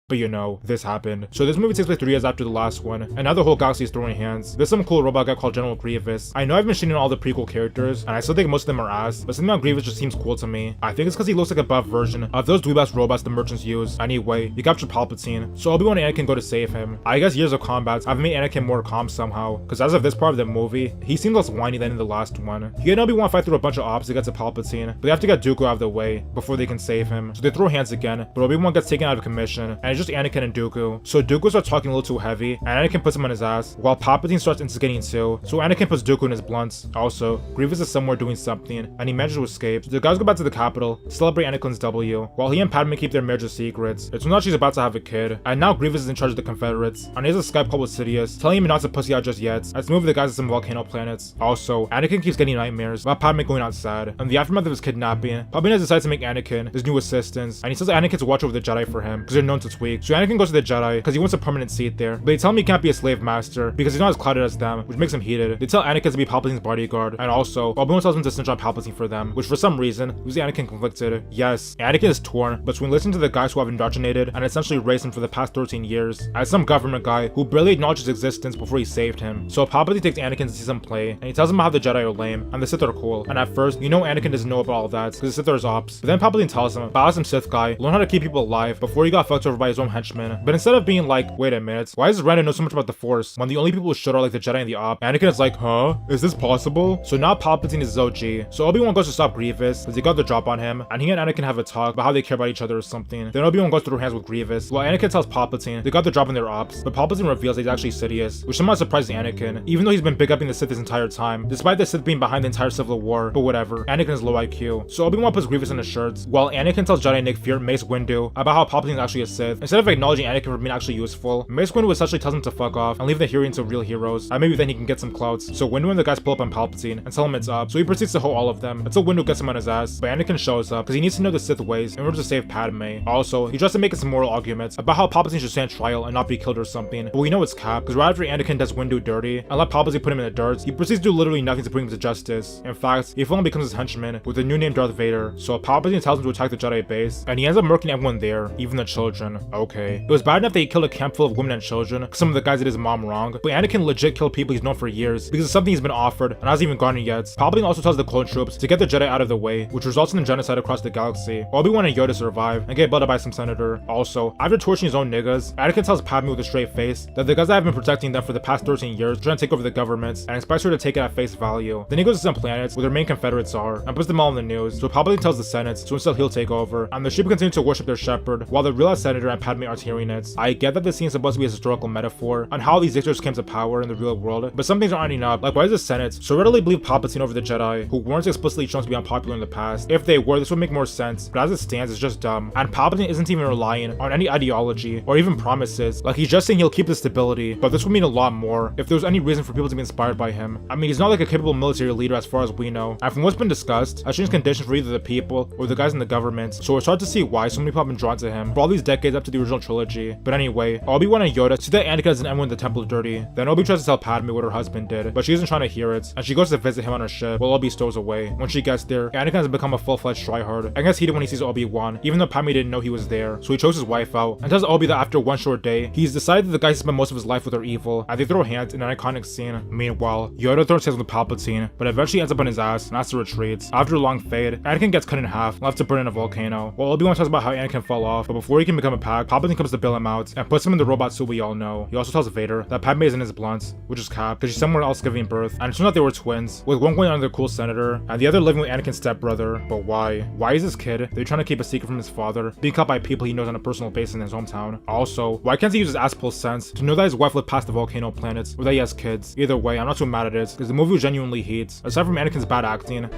But you know, this happened. So this movie takes place 3 years after the last one, and now the whole galaxy is throwing hands. There's some cool robot guy called General Grievous. I know I've been shitting on all the prequel characters, and I still think most of them are ass, but something about Grievous just seems cool to me. I think it's because he looks like a buff version of those dweeb-ass robots the merchants use. Anyway, he captured Palpatine, so Obi-Wan and Anakin go to save him. I guess years of combat have made Anakin more calm somehow, because as of this part of the movie, he seems less whiny than in the last one. He and Obi-Wan fight through a bunch of ops to get to Palpatine, but they have to get Dooku out of the way before they can save him. So they throw hands again, but Obi-Wan gets taken out of commission, and it's just Anakin and Dooku. So Dooku starts talking a little too heavy, and Anakin puts him on his ass, while Palpatine starts instigating too. So Anakin puts Dooku in his blunts. Also, Grievous is somewhere doing something, and he manages to escape. So the guys go back to the capital to celebrate Anakin's W, while he and Padme keep their marriage a secret. It turns out she's about to have a kid, and now Grievous is in charge of the Confederates, and he has a Skype call with Sidious, telling him not to pussy out just yet, as to move the guys to some volcano planets. Also, Anakin keeps getting nightmares about Padme going out sad. In the aftermath of his kidnapping, Palpatine decides to make Anakin his new assistant, and he tells Anakin to watch over the Jedi for him, because they're known to tweak. So Anakin goes to the Jedi, because he wants a permanent seat there, but they tell him he can't be a slave master because he's not as clouded as them, which makes him heated. They tell Anakin to be Palpatine's bodyguard, and also Obi-Wan tells him to snitch on Palpatine for them, which for some reason leaves Anakin conflicted. Yes, Anakin is torn between listening to the guys who have indoctrinated and essentially raised him for the past 13 years as some government guy who barely acknowledged his existence before he saved him. So Palpatine takes Anakin to see some play, and he tells him how the Jedi are lame and the Sith are cool, and at first, you know Anakin doesn't know about all that because the Sith are his ops, but then Palpatine tells him about how some Sith guy learned how to keep people alive before he got fucked over by his own henchmen. But instead of being like, wait a minute, why does Random know so much about the Force when the only people who should are like the Jedi and the Op? Anakin is like, huh? Is this possible? So now Palpatine is his OG. So Obi-Wan goes to stop Grievous because he got the drop on him, and he and Anakin have a talk about how they care about each other or something. Then Obi-Wan goes through hands with Grievous, while Anakin tells Palpatine they got the drop on their ops, but Palpatine reveals that he's actually Sidious, which somehow surprises Anakin, even though he's been big upping the Sith this entire time, despite the Sith being behind the entire Civil War. But whatever, Anakin is low IQ. So Obi-Wan puts Grievous in his shirts, while Anakin tells Jedi Nick Fury Mace Windu about how Palpatine is actually a Sith, and Instead of acknowledging Anakin for being actually useful, Mace Windu essentially tells him to fuck off and leave the hearing to real heroes, and maybe then he can get some clouts. So Windu and the guys pull up on Palpatine and tell him it's up, so he proceeds to hoe all of them until Windu gets him on his ass, but Anakin shows up because he needs to know the Sith ways in order to save Padme. Also, he tries to make some moral arguments about how Palpatine should stand trial and not be killed or something, but we know it's cap because right after Anakin does Windu dirty and let Palpatine put him in the dirt, he proceeds to do literally nothing to bring him to justice. In fact, he fully becomes his henchman with a new name Darth Vader, so Palpatine tells him to attack the Jedi base, and he ends up murking everyone there, even the children. Okay. It was bad enough that he killed a camp full of women and children because some of the guys did his mom wrong, but Anakin legit killed people he's known for years because of something he's been offered and hasn't even gotten yet. Palpatine also tells the clone troops to get the Jedi out of the way, which results in genocide across the galaxy. Obi-Wan and Yoda survive and get blooded by some senator. Also, after torching his own niggas, Anakin tells Padme with a straight face that the guys that have been protecting them for the past 13 years trying to take over the government and expects her to take it at face value. Then he goes to some planets where their main confederates are and puts them all in the news, so Palpatine tells the Senate to instead he'll take over, and the sheep continue to worship their shepherd while the real-life senator and Padme are hearing it. I get that this scene is supposed to be a historical metaphor on how these dictators came to power in the real world, but some things are adding up, like why does the Senate so readily believe Palpatine over the Jedi, who weren't explicitly shown to be unpopular in the past? If they were, this would make more sense, but as it stands, it's just dumb, and Palpatine isn't even relying on any ideology or even promises. Like, he's just saying he'll keep the stability, but this would mean a lot more if there was any reason for people to be inspired by him. I mean, he's not like a capable military leader as far as we know, and from what's been discussed, has changed conditions for either the people or the guys in the government, so it's hard to see why so many people have been drawn to him for all these decades up to the original trilogy. But anyway, Obi-Wan and Yoda see that Anakin doesn't end when the temple dirty. Then Obi tries to tell Padme what her husband did, but she isn't trying to hear it, and she goes to visit him on her ship while Obi stows away. When she gets there, Anakin has become a full-fledged tryhard and gets heated when he sees Obi-Wan, even though Padme didn't know he was there, so he chose his wife out and tells Obi that after one short day, he's decided that the guys spent most of his life with are evil, and they throw hands in an iconic scene. Meanwhile, Yoda throws hands with Palpatine, but eventually ends up on his ass and has to retreat. After a long fade, Anakin gets cut in half and left to burn in a volcano, while Obi-Wan talks about how Anakin fell off, but before he can become a pack, Palpatine comes to bail him out and puts him in the robot suit we all know. He also tells Vader that Padme isn't his blunt, which is cap, because she's somewhere else giving birth, and it turns out they were twins, with one going under the cool senator, and the other living with Anakin's stepbrother. But why? Why is this kid, they're trying to keep a secret from his father, being caught by people he knows on a personal basis in his hometown? Also, why can't he use his ass-pull sense to know that his wife lived past the volcano planet, or that he has kids? Either way, I'm not too mad at it, because the movie genuinely heats. Aside from Anakin's bad acting,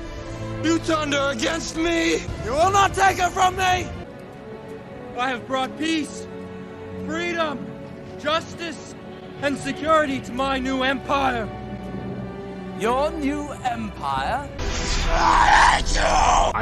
you turned her against me! You will not take her from me! I have brought peace, freedom, justice, and security to my new empire. Your new empire? I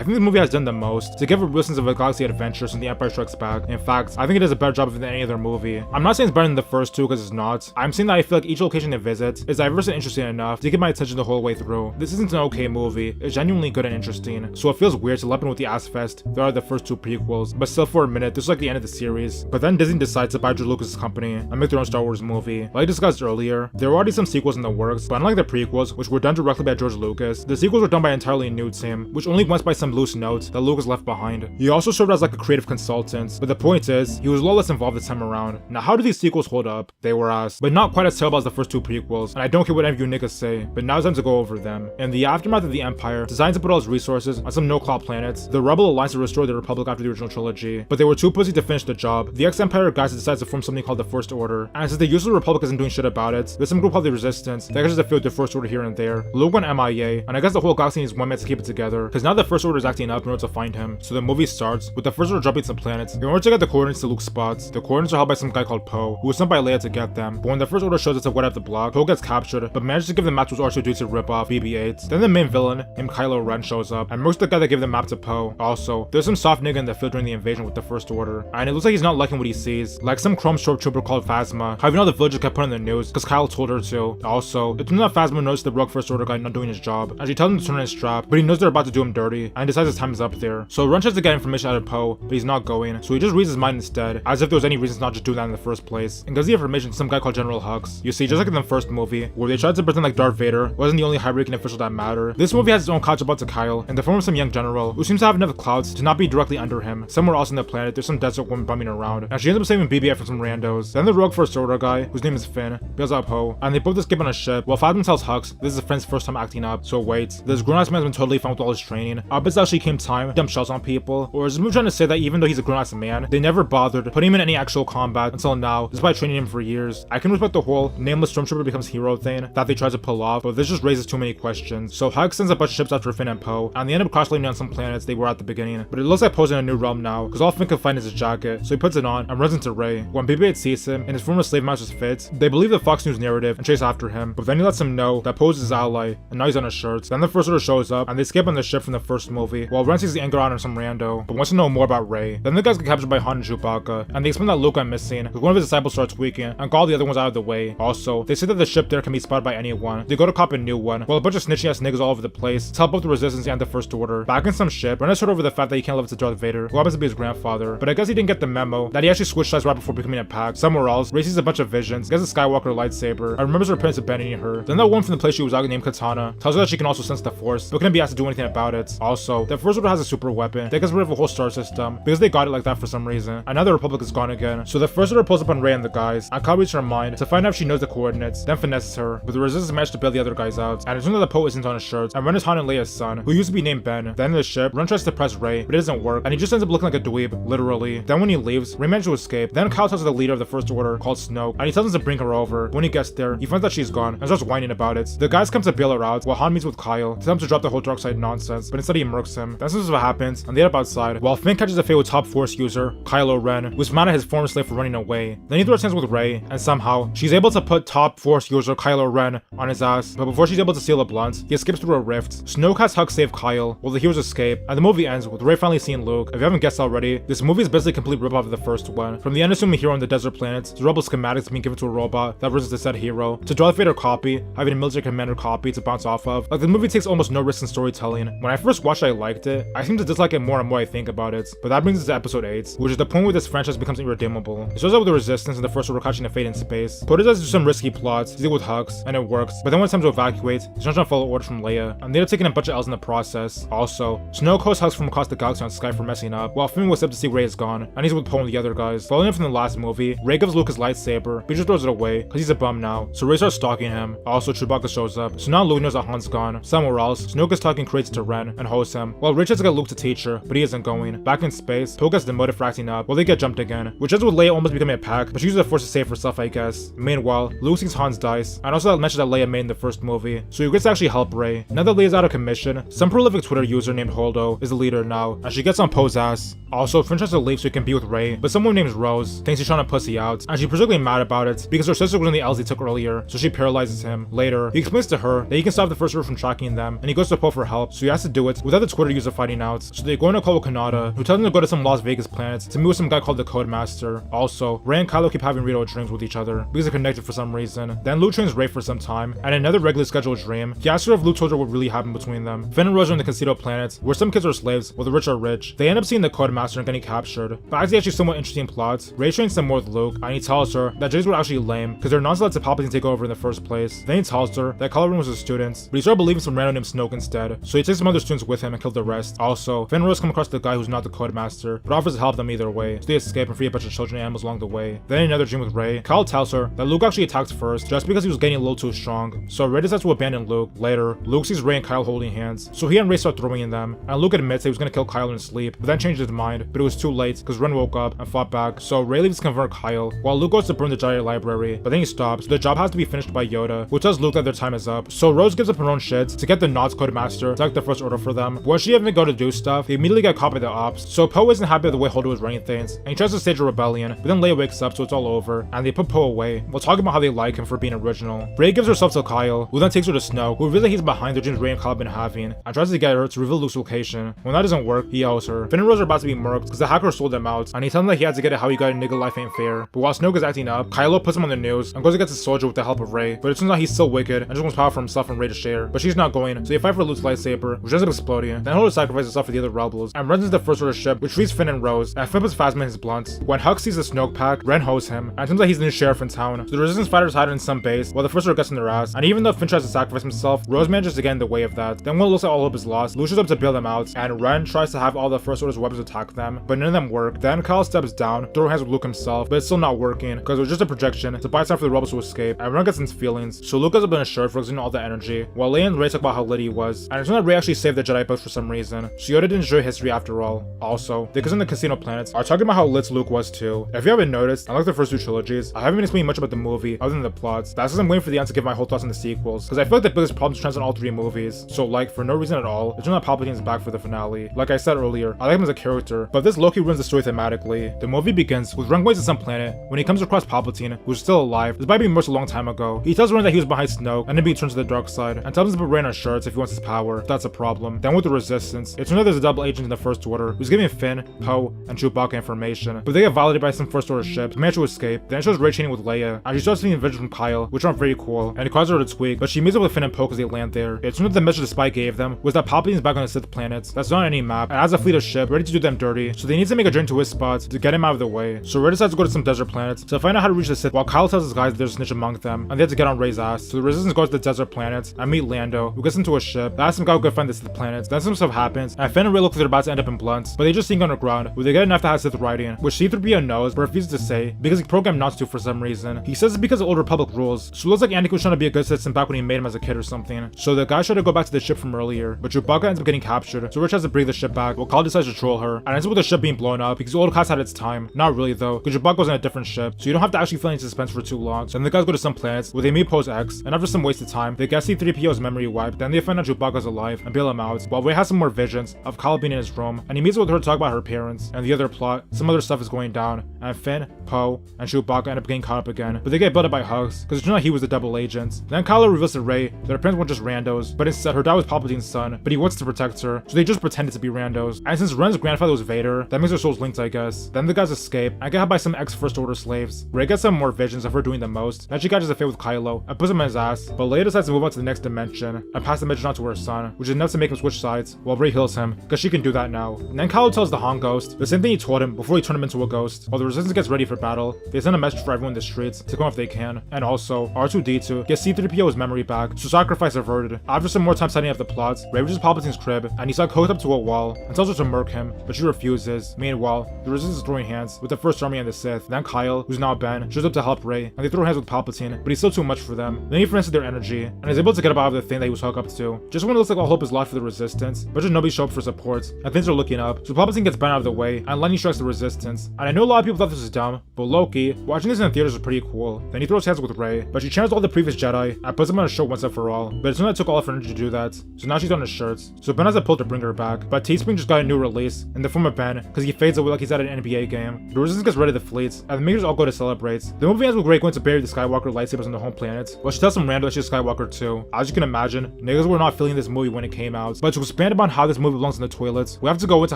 think the movie has done the most to give a real sense of a galaxy adventure since The Empire Strikes Back. In fact, I think it does a better job of it than any other movie. I'm not saying it's better than the first two because it's not. I'm saying that I feel like each location they visit is diverse and interesting enough to get my attention the whole way through. This isn't an okay movie, it's genuinely good and interesting, so it feels weird to lump in with the ass fest there are the first two prequels, but still for a minute, this is like the end of the series. But then Disney decides to buy George Lucas' company and make their own Star Wars movie. Like I discussed earlier, there were already some sequels in the works, but unlike the prequels, which were done directly by George Lucas, the sequels were done by an entirely new team, which only went by some loose notes that Lucas left behind. He also served as like a creative consultant, but the point is, he was a lot less involved this time around. Now how do these sequels hold up? They were ass, but not quite as terrible as the first two prequels, and I don't care what any of you niggas say, but now it's time to go over them. In the aftermath of the Empire, deciding to put all its resources on some no-cloud planets, the Rebel Alliance to restore the Republic after the original trilogy, but they were too pussy to finish the job. The ex-Empire guys decides to form something called the First Order, and since the useless Republic isn't doing shit about it, there's some group called the Resistance that catches the field with the First Order here and there. Luke went MIA, and I guess the whole galaxy needs one man to keep it together, because now the First Order is acting up in order to find him. So the movie starts with the First Order dropping some planets in order to get the coordinates to Luke's spots. The coordinates are held by some guy called Poe, who was sent by Leia to get them, but when the First Order shows up to wet up the block, Poe gets captured, but manages to give the map to his R2-D2 rip-off BB-8. Then the main villain, named Kylo Ren, shows up, and murks the guy that gave the map to Poe. Also, there's some soft nigga in the field during the invasion with the First Order, and it looks like he's not liking what he sees, like some chrome stormtrooper called Phasma, how even all the villagers kept putting in the news, because Kyle told her to. Also, it turns out Phasma noticed the rogue First Order guy not doing his job, and she tells him to turn on his strap, but he knows they're about to do him dirty, and decides his time is up there. So Ren tries to get information out of Poe, but he's not going, so he just reads his mind instead, as if there was any reason to not just do that in the first place, and gives the information to some guy called General Hux. You see, just like in the first movie, where they tried to pretend like Darth Vader wasn't the only high-ranking official that mattered, this movie has its own couch about to Kyle, in the form of some young general, who seems to have enough clouds to not be directly under him. Somewhere else on the planet, there's some desert woman bumming around, and she ends up saving BB-8 from some randos. Then the rogue First Order guy, whose name is Finn, bails out Poe, and they both escape on a ship, while Phasma tells Hux this is Finn's first time acting up. So wait, this grown-ass man has been totally fine with all his training. But actually came time to dump shells on people, or is this movie trying to say that even though he's a grown-ass man, they never bothered putting him in any actual combat until now, despite training him for years? I can respect the whole nameless stormtrooper becomes hero thing that they tried to pull off, but this just raises too many questions. So Hux sends a bunch of ships after Finn and Poe, and they end up crash landing on some planets they were at the beginning. But it looks like Poe's in a new realm now, because all Finn can find is his jacket, so he puts it on and runs into Rey. When BB-8 sees him in his former slave master's fits, they believe the Fox News narrative and chase after him, but then he lets him know that Poe's his ally, and now he's on his shirts. Then the First Order shows up, and they escape on the ship from the first movie, while Ren sees the anger on some rando, but wants to know more about Rey. Then the guys get captured by Han and Chewbacca, and they explain that Luke went missing, because one of his disciples starts tweaking, and got all the other ones out of the way. Also, they say that the ship there can be spotted by anyone. They go to cop a new one, while a bunch of snitchy ass niggas all over the place to help both the Resistance and the First Order. Back in some ship, Ren has heard over the fact that he can't live up to Darth Vader, who happens to be his grandfather, but I guess he didn't get the memo that he actually switched sides right before becoming a pack. Somewhere else, Rey sees a bunch of visions, gets a Skywalker lightsaber, and remembers her parents abandoning her. Then that woman from the place she was out named Katana tells her that she can also sense the Force, but couldn't be asked to do anything about it. Also, the First Order has a super weapon that gets rid of a whole star system, because they got it like that for some reason, and now the Republic is gone again. So the First Order pulls up on Rey and the guys, and Kyle reads her mind to find out if she knows the coordinates, then finesses her, but the Resistance managed to bail the other guys out, and it turns out the Poe isn't on his shirts, and Ren is Han and Leia's son, who used to be named Ben. Then in the ship, Ren tries to press Rey, but it doesn't work, and he just ends up looking like a dweeb, literally. Then when he leaves, Rey manages to escape. Then Kyle tells the leader of the First Order, called Snoke, and he tells him to bring her over. When he gets there, he finds that she's gone, and starts whining about it. The guys come to bail her out, while Han meets with Kyle, to tell him to drop the whole dark side nonsense, but instead he murks him. That's what happens, and they head up outside, while Finn catches a fight with top Force user, Kylo Ren, who's mad at his former slave for running away. Then he throws hands with Rey, and somehow, she's able to put top Force user Kylo Ren on his ass, but before she's able to seal a blunt, he escapes through a rift. Snoke has Hux save Kyle, while the heroes escape, and the movie ends with Rey finally seeing Luke. If you haven't guessed already, this movie is basically a complete ripoff of the first one. From the unassuming hero on the desert planet, to rebel schematics being given to a robot that versus the said hero, to Darth Vader copy, having a military commander copy to bounce off of. Like, the movie takes almost no risk in storytelling. When I first watched it, I liked it. I seem to dislike it more and more I think about it, but that brings us to episode 8, which is the point where this franchise becomes irredeemable. It starts out with the Resistance and the First Order catching a fate in space. Poe does do some risky plots to deal with Hux, and it works, but then when it's time to evacuate, he's not trying to follow orders from Leia, and they end up taking a bunch of L's in the process. Also, Snoke hosts Hux from across the galaxy on Sky for messing up, while Finn was up to see Rey is gone, and he's with Poe and the other guys. Following him from the last movie, Rey gives Luke his lightsaber, but he just throws it away, cause he's a bum now, so Rey starts stalking him. Also, Chewbacca shows up, so now Luke knows that Han's gone. Somewhere else, Snoke is talking crazy to Ren, and hosts him, while Rey tries to get Luke to teach her, but he isn't going. Back in space, Poe gets demoted for acting up, while they get jumped again, which ends with Leia almost becoming a pack, but she uses the Force to save herself, I guess. Meanwhile, Luke sees Han's dice, and also that mention that Leia made in the first movie, so he gets to actually help Rey. Now that Leia's out of commission, some prolific Twitter user named Holdo is the leader now, and she gets on Poe's ass. Also, Finn tries to leave so he can be with Rey, but someone named Rose thinks he's trying to pussy out, and she's particularly mad about it because her sister was in the L's they took earlier, so she paralyzes him. Later, he explains to her that he can stop the First Order from tracking them, and he goes to Poe for help, so he has to do it without the Twitter user fighting out. So they go on a call with Kanata, who tells them to go to some Las Vegas planet to meet with some guy called the Codemaster. Also, Rey and Kylo keep having Rito dreams with each other because they're connected for some reason. Then Luke trains Rey for some time, and in another regularly scheduled dream, he asks her if Luke told her what really happened between them. Finn and Rose are in the Casino planet, where some kids are slaves, while the rich are rich. They end up seeing the Codemaster and getting captured. But as the actually somewhat interesting plot, Rey trains some more with Luke, and he tells her that Jedi's were actually lame, because they're not allowed to Palpatine take over in the first place. Then he tells her that Kylo Ren was a student, but he started believing some random named Snoke instead, so he takes some other students with him and kills the rest. Also, Finn and Rose come across the guy who's not the Codemaster, but offers to help them either way, so they escape and free a bunch of children and animals along the way. Then in another dream with Rey, Kyle tells her that Luke actually attacked first, just because he was getting a little too strong, so Rey decides to abandon Luke. Later, Luke sees Rey and Kyle holding hands, so he and Rey start throwing in them, and Luke admits that he was gonna kill Kyle in his sleep, but then changed his mind, but it was too late, because Ren woke up and fought back, so Rey leaves to confront Kyle, while Luke goes to burn the Jedi library, but then he stops. The job has to be finished by Yoda, which tells Luke that their time is up, so Rose gives up her own shit to get the Nod's Codemaster to act the First Order for them. But when she even go to do stuff, they immediately get caught by the ops, so Poe isn't happy with the way Holdo was running things, and he tries to stage a rebellion, but then Leia wakes up so it's all over, and they put Poe away, while talking about how they like him for being original. Rey gives herself to Kyle, who then takes her to Snoke, who reveals that he's behind the dreams Rey and Kyle have been having, and tries to get her to reveal Luke's location. When that doesn't work, he yells her. Finn and Rose are about to be murked because the hacker sold them out, and he tells him that he had to get it how he got a nigga life ain't fair. But while Snoke is acting up, Kylo puts him on the news and goes against his soldier with the help of Rey, but it turns out he's still wicked and just wants power for himself and Rey to share. But she's not going, so they fight for Luke's lightsaber, which ends up exploding. Then Holdo sacrifices himself for the other rebels and runs into the First Order ship, which frees Finn and Rose, and Finn puts Phasma in his blunt. When Hux sees the Snoke pack, Ren hosts him, and it turns out he's the new sheriff in town. So the Resistance fighters hide in some base, while the First Order gets in their ass, and even though Finn tries to sacrifice himself, Rose manages to get in the way of that. Then when it looks like all hope is lost, Luke shows up to bail them out, and Ren tries to have all the First Order's weapons attack them, but none of them work. Then Kyle steps down, throwing hands with Luke himself, but it's still not working, because it was just a projection to buy time for the rebels to escape, and Ren gets in his feelings, so Luke goes up in his shirt for losing all the energy, while Leia and Rey talk about how lit he was, was. And it's not that Rey actually saved the Jedi books for some reason, so Yoda didn't enjoy history after all. Also, the kids on the casino planets are talking about how lit Luke was too. If you haven't noticed, unlike the first two trilogies, I haven't been explaining much about the movie other than the plots. That's because I'm waiting for the end to give my whole thoughts on the sequels, because I feel like the biggest problems trends on all three movies. So like, for no reason at all, it's not that Palpatine's back for the finale. Like I said earlier, I like him as a character, but this Loki ruins the story thematically. The movie begins with Ren going to some planet when he comes across Palpatine, who's still alive, despite being murdered a long time ago. He tells Ren that he was behind Snoke, and then being turned to the dark side, and tells him to put Ren on shirts if he wants his power. That's a problem. Then with the Resistance, it turns out there's a double agent in the First Order who's giving Finn, Poe, and Chewbacca information, but they get violated by some First Order ship to manage to escape. Then it shows Rey training with Leia, and she starts seeing visions from Kyle, which aren't very cool, and it causes her to tweak, but she meets up with Finn and Poe because they land there. It turns out the message the spy gave them was that Palpatine's back on the Sith planets that's not on any map, and has a fleet of ships ready to do them dirty, so they need to make a journey to his spots to get him out of the way. So Rey decides to go to some desert planets to find out how to reach the Sith, while Kyle tells his guys there's a snitch among them, and they have to get on Rey's ass. So the Resistance goes to the desert planets and meet Lando, who gets into a ship that asks him how to find the Sith planets. Then some stuff happens, and Finn and Rey look like they're about to end up in Blunts, but they just sink underground, where they get enough to have Sith writing, which C-3PO knows but refuses to say because he programmed not to for some reason. He says it's because of Old Republic rules, so it looks like Anakin was trying to be a good citizen back when he made him as a kid or something. So the guys try to go back to the ship from earlier, but Chewbacca ends up getting captured, so Rich has to bring the ship back, while Kyle decides to troll her, and ends up with the ship being blown up because the old class had its time. Not really though, because Chewbacca was on a different ship, so you don't have to actually feel any suspense for too long. So then the guys go to some planets where they meet Poe's ex, and after some wasted time, they get C-3PO's memory wiped. Then they find out Chewbacca's alive and bail him out, while Rey has some more visions of Kyle being in his room, and he meets with her to talk about her parents. And the other plot, some other stuff is going down, and Finn, Poe, and Chewbacca end up getting caught up again, but they get built up by hugs because it turns out he was the double agent. Then Kylo reveals to Rey that her parents weren't just randos, but instead her dad was Palpatine's son, but he wants to protect her, so they just pretended to be randos. And since Ren's grandfather was Vader, that makes their souls linked, I guess. Then the guys escape and get helped by some ex-First Order slaves. Rey gets some more visions of her doing the most, then she catches a fit with Kylo and puts him in his ass, but Leia decides to move on to the next dimension and pass the message on to her son, which is enough to make him switch sides, while Rey heals him, because she can do that now. And then Kylo tells the Han Ghost the same thing he told him before he turned him into a ghost. While the Resistance gets ready for battle, they send a message for everyone in the streets to come if they can. And also, R2-D2 gets C-3PO's memory back, so sacrifice averted. After some more time setting up the plots, Rey reaches Palpatine's crib, and he's like hooked up to a wall, and tells her to murk him, but she refuses. Meanwhile, the Resistance is throwing hands with the First Army and the Sith. Then Kyle, who's now Ben, shows up to help Rey, and they throw hands with Palpatine, but he's still too much for them. Then he frenzies their energy, and is able to get up out of the thing that he was hooked up to. Just when it looks like all hope is lost for the Resistance, but just nobody show up for support, and things are looking up, so Palpatine gets Ben out of the way, and lightning strikes the Resistance. And I know a lot of people thought this was dumb, but Loki, watching this in the theaters was pretty cool. Then he throws hands with Rey, but she channels all the previous Jedi, and puts them on a show once and for all. But it's not that it took all of her energy to do that, so now she's on his shirts. So Ben has a pull to bring her back, but Teespring just got a new release, in the form of Ben, because he fades away like he's at an NBA game. The Resistance gets rid of the fleets, and the Majors all go to celebrate. The movie ends with Rey going to bury the Skywalker lightsabers on the home planet, while she tells some rando that she's Skywalker too. As you can imagine, niggas were not feeling this movie when it came out, but to expand upon how this movie belongs in the toilets, we have to go into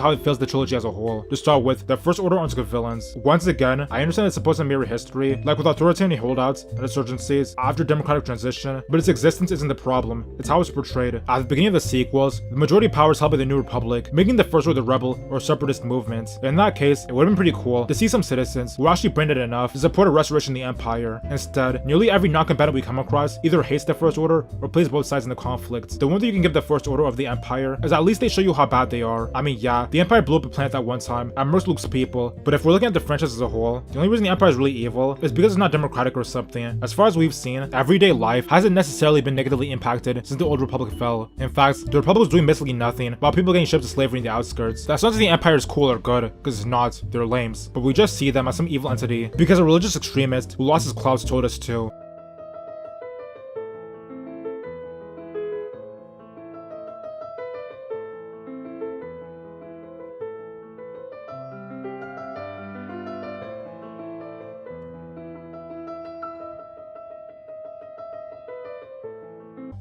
how it feels the trilogy as a whole. To start with, the First Order aren't good villains. Once again, I understand it's supposed to mirror history, like with authoritarian holdouts and insurgencies after democratic transition, but its existence isn't the problem, it's how it's portrayed. At the beginning of the sequels, the majority of power is held by the New Republic, making the First Order the rebel or separatist movement. In that case, it would have been pretty cool to see some citizens who are actually branded enough to support a restoration of the Empire. Instead, nearly every non-combatant we come across either hates the First Order or plays both sides in the conflict. The one thing you can give the First Order of the Empire is at least they show you how bad they are. I mean, yeah, the Empire blew up a planet at one time and murdered Luke's people, but if we're looking at the franchise as a whole, the only reason the Empire is really evil is because it's not democratic or something. As far as we've seen, everyday life hasn't necessarily been negatively impacted since the Old Republic fell. In fact, the Republic was doing basically nothing while people getting shipped to slavery in the outskirts. That's not that the Empire is cool or good, because it's not, they're lames, but we just see them as some evil entity because a religious extremist who lost his clouds told us to.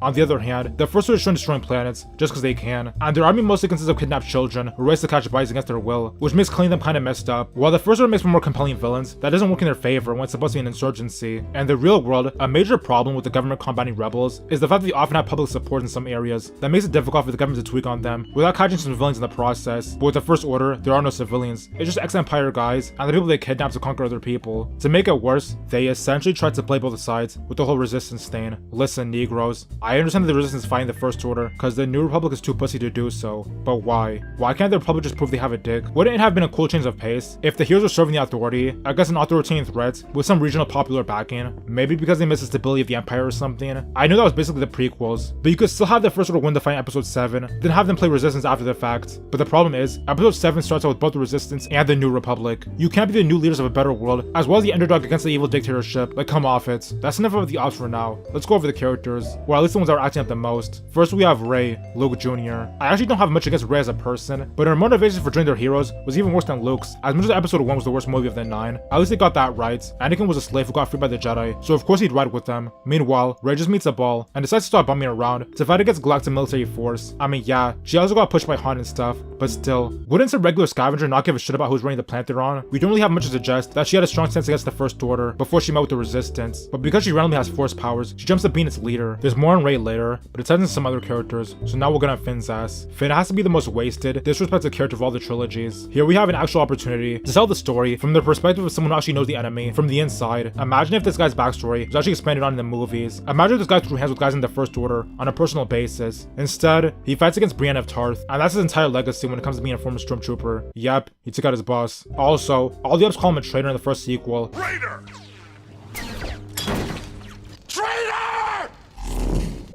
On the other hand, the First Order is destroying planets just because they can, and their army mostly consists of kidnapped children who race to catch spies against their will, which makes killing them kinda messed up. While the First Order makes for more compelling villains, that doesn't work in their favor when it's supposed to be an insurgency. In the real world, a major problem with the government combating rebels is the fact that they often have public support in some areas that makes it difficult for the government to tweak on them without catching some civilians in the process. But with the First Order, there are no civilians, it's just ex-Empire guys and the people they kidnap to conquer other people. To make it worse, they essentially tried to play both sides with the whole Resistance thing. Listen, Negroes, I I understand that the Resistance fighting the First Order because the New Republic is too pussy to do so, but why? Why can't the Republic just prove they have a dick? Wouldn't it have been a cool change of pace if the heroes were serving the Authority against an authoritarian threat with some regional popular backing? Maybe because they miss the stability of the Empire or something? I know that was basically the prequels, but you could still have the First Order win the fight in Episode 7, then have them play Resistance after the fact. But the problem is, Episode 7 starts out with both the Resistance and the New Republic. You can't be the new leaders of a better world, as well as the underdog against the evil dictatorship. Like, come off it. That's enough of the odds for now. Let's go over the characters, or at least the ones that are acting up the most. First, we have Rey, Luke Jr. I actually don't have much against Rey as a person, but her motivation for joining their heroes was even worse than Luke's. As much as Episode 1 was the worst movie of the 9, at least they got that right. Anakin was a slave who got freed by the Jedi, so of course he'd ride with them. Meanwhile, Rey just meets a ball and decides to start bumming around to fight against Galactic military force. I mean, yeah, she also got pushed by Han and stuff, but still, wouldn't some regular scavenger not give a shit about who's running the planet they're on? We don't really have much to suggest that she had a strong stance against the First Order before she met with the Resistance, but because she randomly has force powers, she jumps to being its leader. There's more on Rey later, but it ties in some other characters, so now we're gonna Finn's ass. Finn has to be the most wasted, disrespected character of all the trilogies. Here we have an actual opportunity to tell the story from the perspective of someone who actually knows the enemy from the inside. Imagine if this guy's backstory was actually expanded on in the movies. Imagine if this guy threw hands with guys in the First Order on a personal basis. Instead, he fights against Brienne of Tarth, and that's his entire legacy when it comes to being a former stormtrooper. Yep, he took out his boss. Also, all the others call him a traitor in the first sequel. Traitor! Traitor!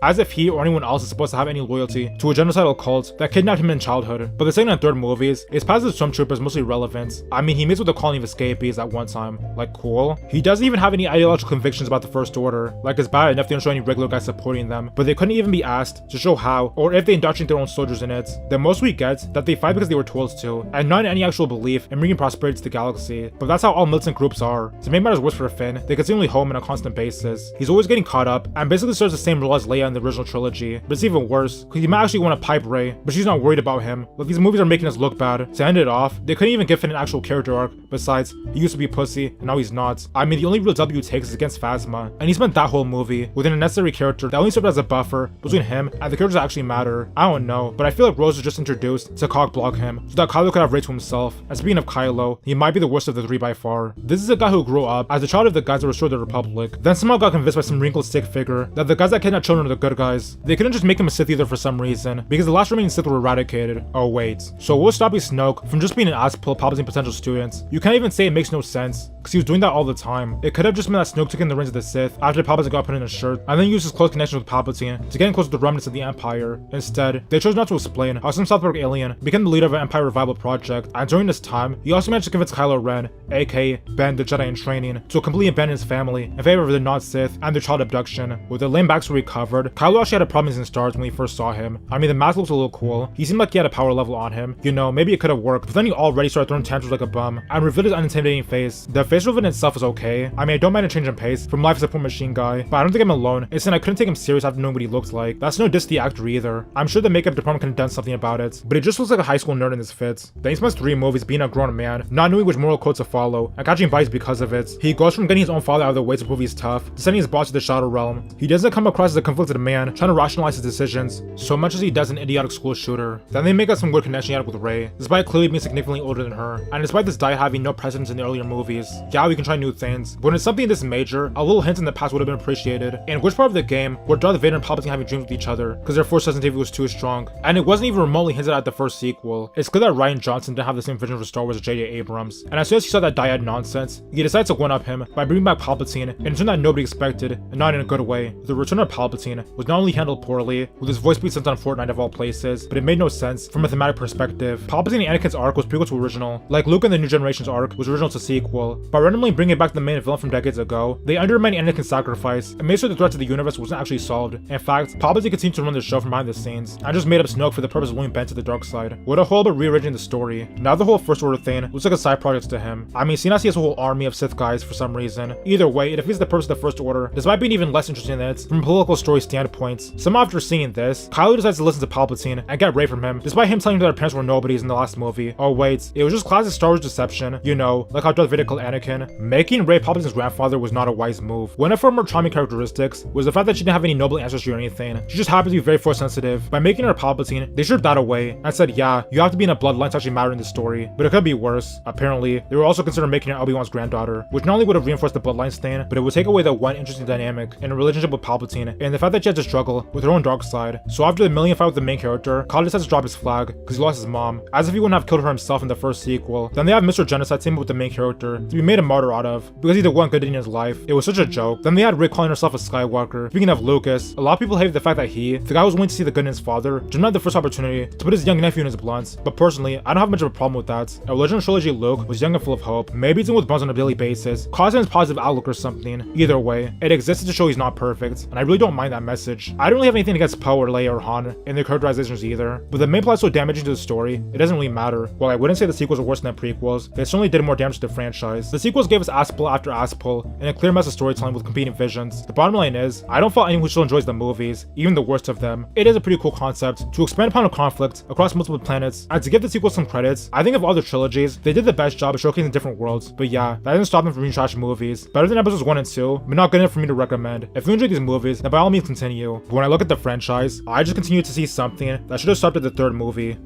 As if he or anyone else is supposed to have any loyalty to a genocidal cult that kidnapped him in childhood. But the second and third movies, his past as a stormtrooper is mostly relevant. I mean, he meets with a colony of escapees at one time. Like, cool. He doesn't even have any ideological convictions about the First Order. Like, it's bad enough they don't show any regular guys supporting them, but they couldn't even be asked to show how, or if they indoctrinate their own soldiers in it. The most we get that they fight because they were told to, and not in any actual belief in bringing prosperity to the galaxy. But that's how all militant groups are. To make matters worse for Finn, they continually home on a constant basis. He's always getting caught up, and basically serves the same role as Leia in the original trilogy. But it's even worse, because he might actually want to pipe Rey, but she's not worried about him. Like, these movies are making us look bad. To end it off, they couldn't even give Finn an actual character arc. Besides, he used to be a pussy, and now he's not. I mean, the only real W he takes is against Phasma, and he spent that whole movie with an unnecessary character that only served as a buffer between him and the characters that actually matter. I don't know, but I feel like Rose was just introduced to cockblock him, so that Kylo could have Rey to himself. And speaking of Kylo, he might be the worst of the three by far. This is a guy who grew up as a child of the guys that restored the Republic, then somehow got convinced by some wrinkled stick figure that the guys that kidnapped children are the good guys. They couldn't just make him a Sith either for some reason, because the last remaining Sith were eradicated. Oh wait, so what's stopping Snoke from just being an ass-pull Palpatine potential student? You can't even say it makes no sense, because he was doing that all the time. It could have just been that Snoke took in the reins of the Sith after Palpatine got put in a shirt, and then used his close connection with Palpatine to get close to the remnants of the Empire. Instead, they chose not to explain how some South Park alien became the leader of an Empire revival project, and during this time, he also managed to convince Kylo Ren, aka Ben the Jedi in training, to completely abandon his family in favor of the non-Sith and their child abduction. With the lame backstory covered, Kylo actually had a problem in stars when we first saw him. I mean, the mask looks a little cool. He seemed like he had a power level on him. You know, maybe it could have worked, but then he already started throwing tantrums like a bum and revealed his unintimidating face. The face reveal in itself was okay. I mean, I don't mind a change in pace from life as a poor machine guy, but I don't think I'm alone. It's saying I couldn't take him serious after knowing what he looked like. That's no diss to the actor either. I'm sure the makeup department could have done something about it, but he just looks like a high school nerd in this fit. Then he spends 3 movies being a grown man, not knowing which moral code to follow, and catching bites because of it. He goes from getting his own father out of the way to prove he's tough, to sending his boss to the Shadow Realm. He doesn't come across as a conflicted man trying to rationalize his decisions so much as he does an idiotic school shooter. Then they make us some weird connection he had with Rey, despite clearly being significantly older than her, and despite this diet having no precedence in the earlier movies. Yeah, we can try new things, but when it's something this major, a little hint in the past would have been appreciated. In which part of the game were Darth Vader and Palpatine having dreams with each other because their force sensitivity was too strong, and it wasn't even remotely hinted at the first sequel. It's clear that Rian Johnson didn't have the same vision for Star Wars as J.J. Abrams, and as soon as he saw that dyad nonsense, he decided to one-up him by bringing back Palpatine in a turn that nobody expected, and not in a good way. The return of Palpatine was not only handled poorly, with his voice being sent on Fortnite of all places, but it made no sense from a thematic perspective. Palpatine and Anakin's arc was prequel to original, like Luke and the New Generation's arc was original to sequel. By randomly bringing back the main villain from decades ago, they undermined Anakin's sacrifice and made sure the threat to the universe wasn't actually solved. In fact, Palpatine continued to run the show from behind the scenes, and just made up Snoke for the purpose of luring Ben to the dark side. What a whole about rearranging the story. Now the whole First Order thing looks like a side project to him. I mean, seeing as he has a whole army of Sith guys for some reason. Either way, it defeats the purpose of the First Order, despite being even less interesting in it from a political story standpoint. Somehow after seeing this, Kylo decides to listen to Palpatine and get Rey from him, despite him telling her that her parents were nobodies in the last movie. Oh wait, it was just classic Star Wars deception, you know, like how Darth Vader called Anakin. Making Rey Palpatine's grandfather was not a wise move. One of her more charming characteristics was the fact that she didn't have any noble ancestry or anything. She just happened to be very force sensitive. By making her Palpatine, they stripped that away and said, yeah, you have to be in a bloodline to actually matter in the story, but it could be worse. Apparently, they were also considering making her Obi-Wan's granddaughter, which not only would have reinforced the bloodline stain, but it would take away the one interesting dynamic in a relationship with Palpatine, and the fact that she she had to struggle with her own dark side. So after the million fight with the main character, Kyle decides to drop his flag because he lost his mom, as if he wouldn't have killed her himself in the first sequel. Then they have Mr. Genocide team up with the main character to be made a martyr out of because he did one good deed in his life. It was such a joke. Then they had Rick calling herself a Skywalker. Speaking of Lucas, a lot of people hated the fact that the guy was willing to see the good in his father, jumped at the first opportunity to put his young nephew in his blunts. But personally, I don't have much of a problem with that. A original trilogy Luke was young and full of hope. Maybe it's in with Bones on a daily basis, causing his positive outlook or something. Either way, it existed to show he's not perfect, and I really don't mind that message. I don't really have anything against Poe or Leia or Han in their characterizations either, but the main plot is so damaging to the story, it doesn't really matter. While I wouldn't say the sequels are worse than the prequels, they certainly did more damage to the franchise. The sequels gave us ass-pull after ass-pull, and a clear mess of storytelling with competing visions. The bottom line is, I don't fault anyone who still enjoys the movies, even the worst of them. It is a pretty cool concept to expand upon a conflict across multiple planets, and to give the sequels some credits, I think of all the trilogies, they did the best job of showcasing different worlds. But yeah, that didn't stop them from being trash movies. Better than episodes 1 and 2, but not good enough for me to recommend. If you enjoy these movies, then by all means continue. But when I look at the franchise, I just continue to see something that should have stopped at the third movie.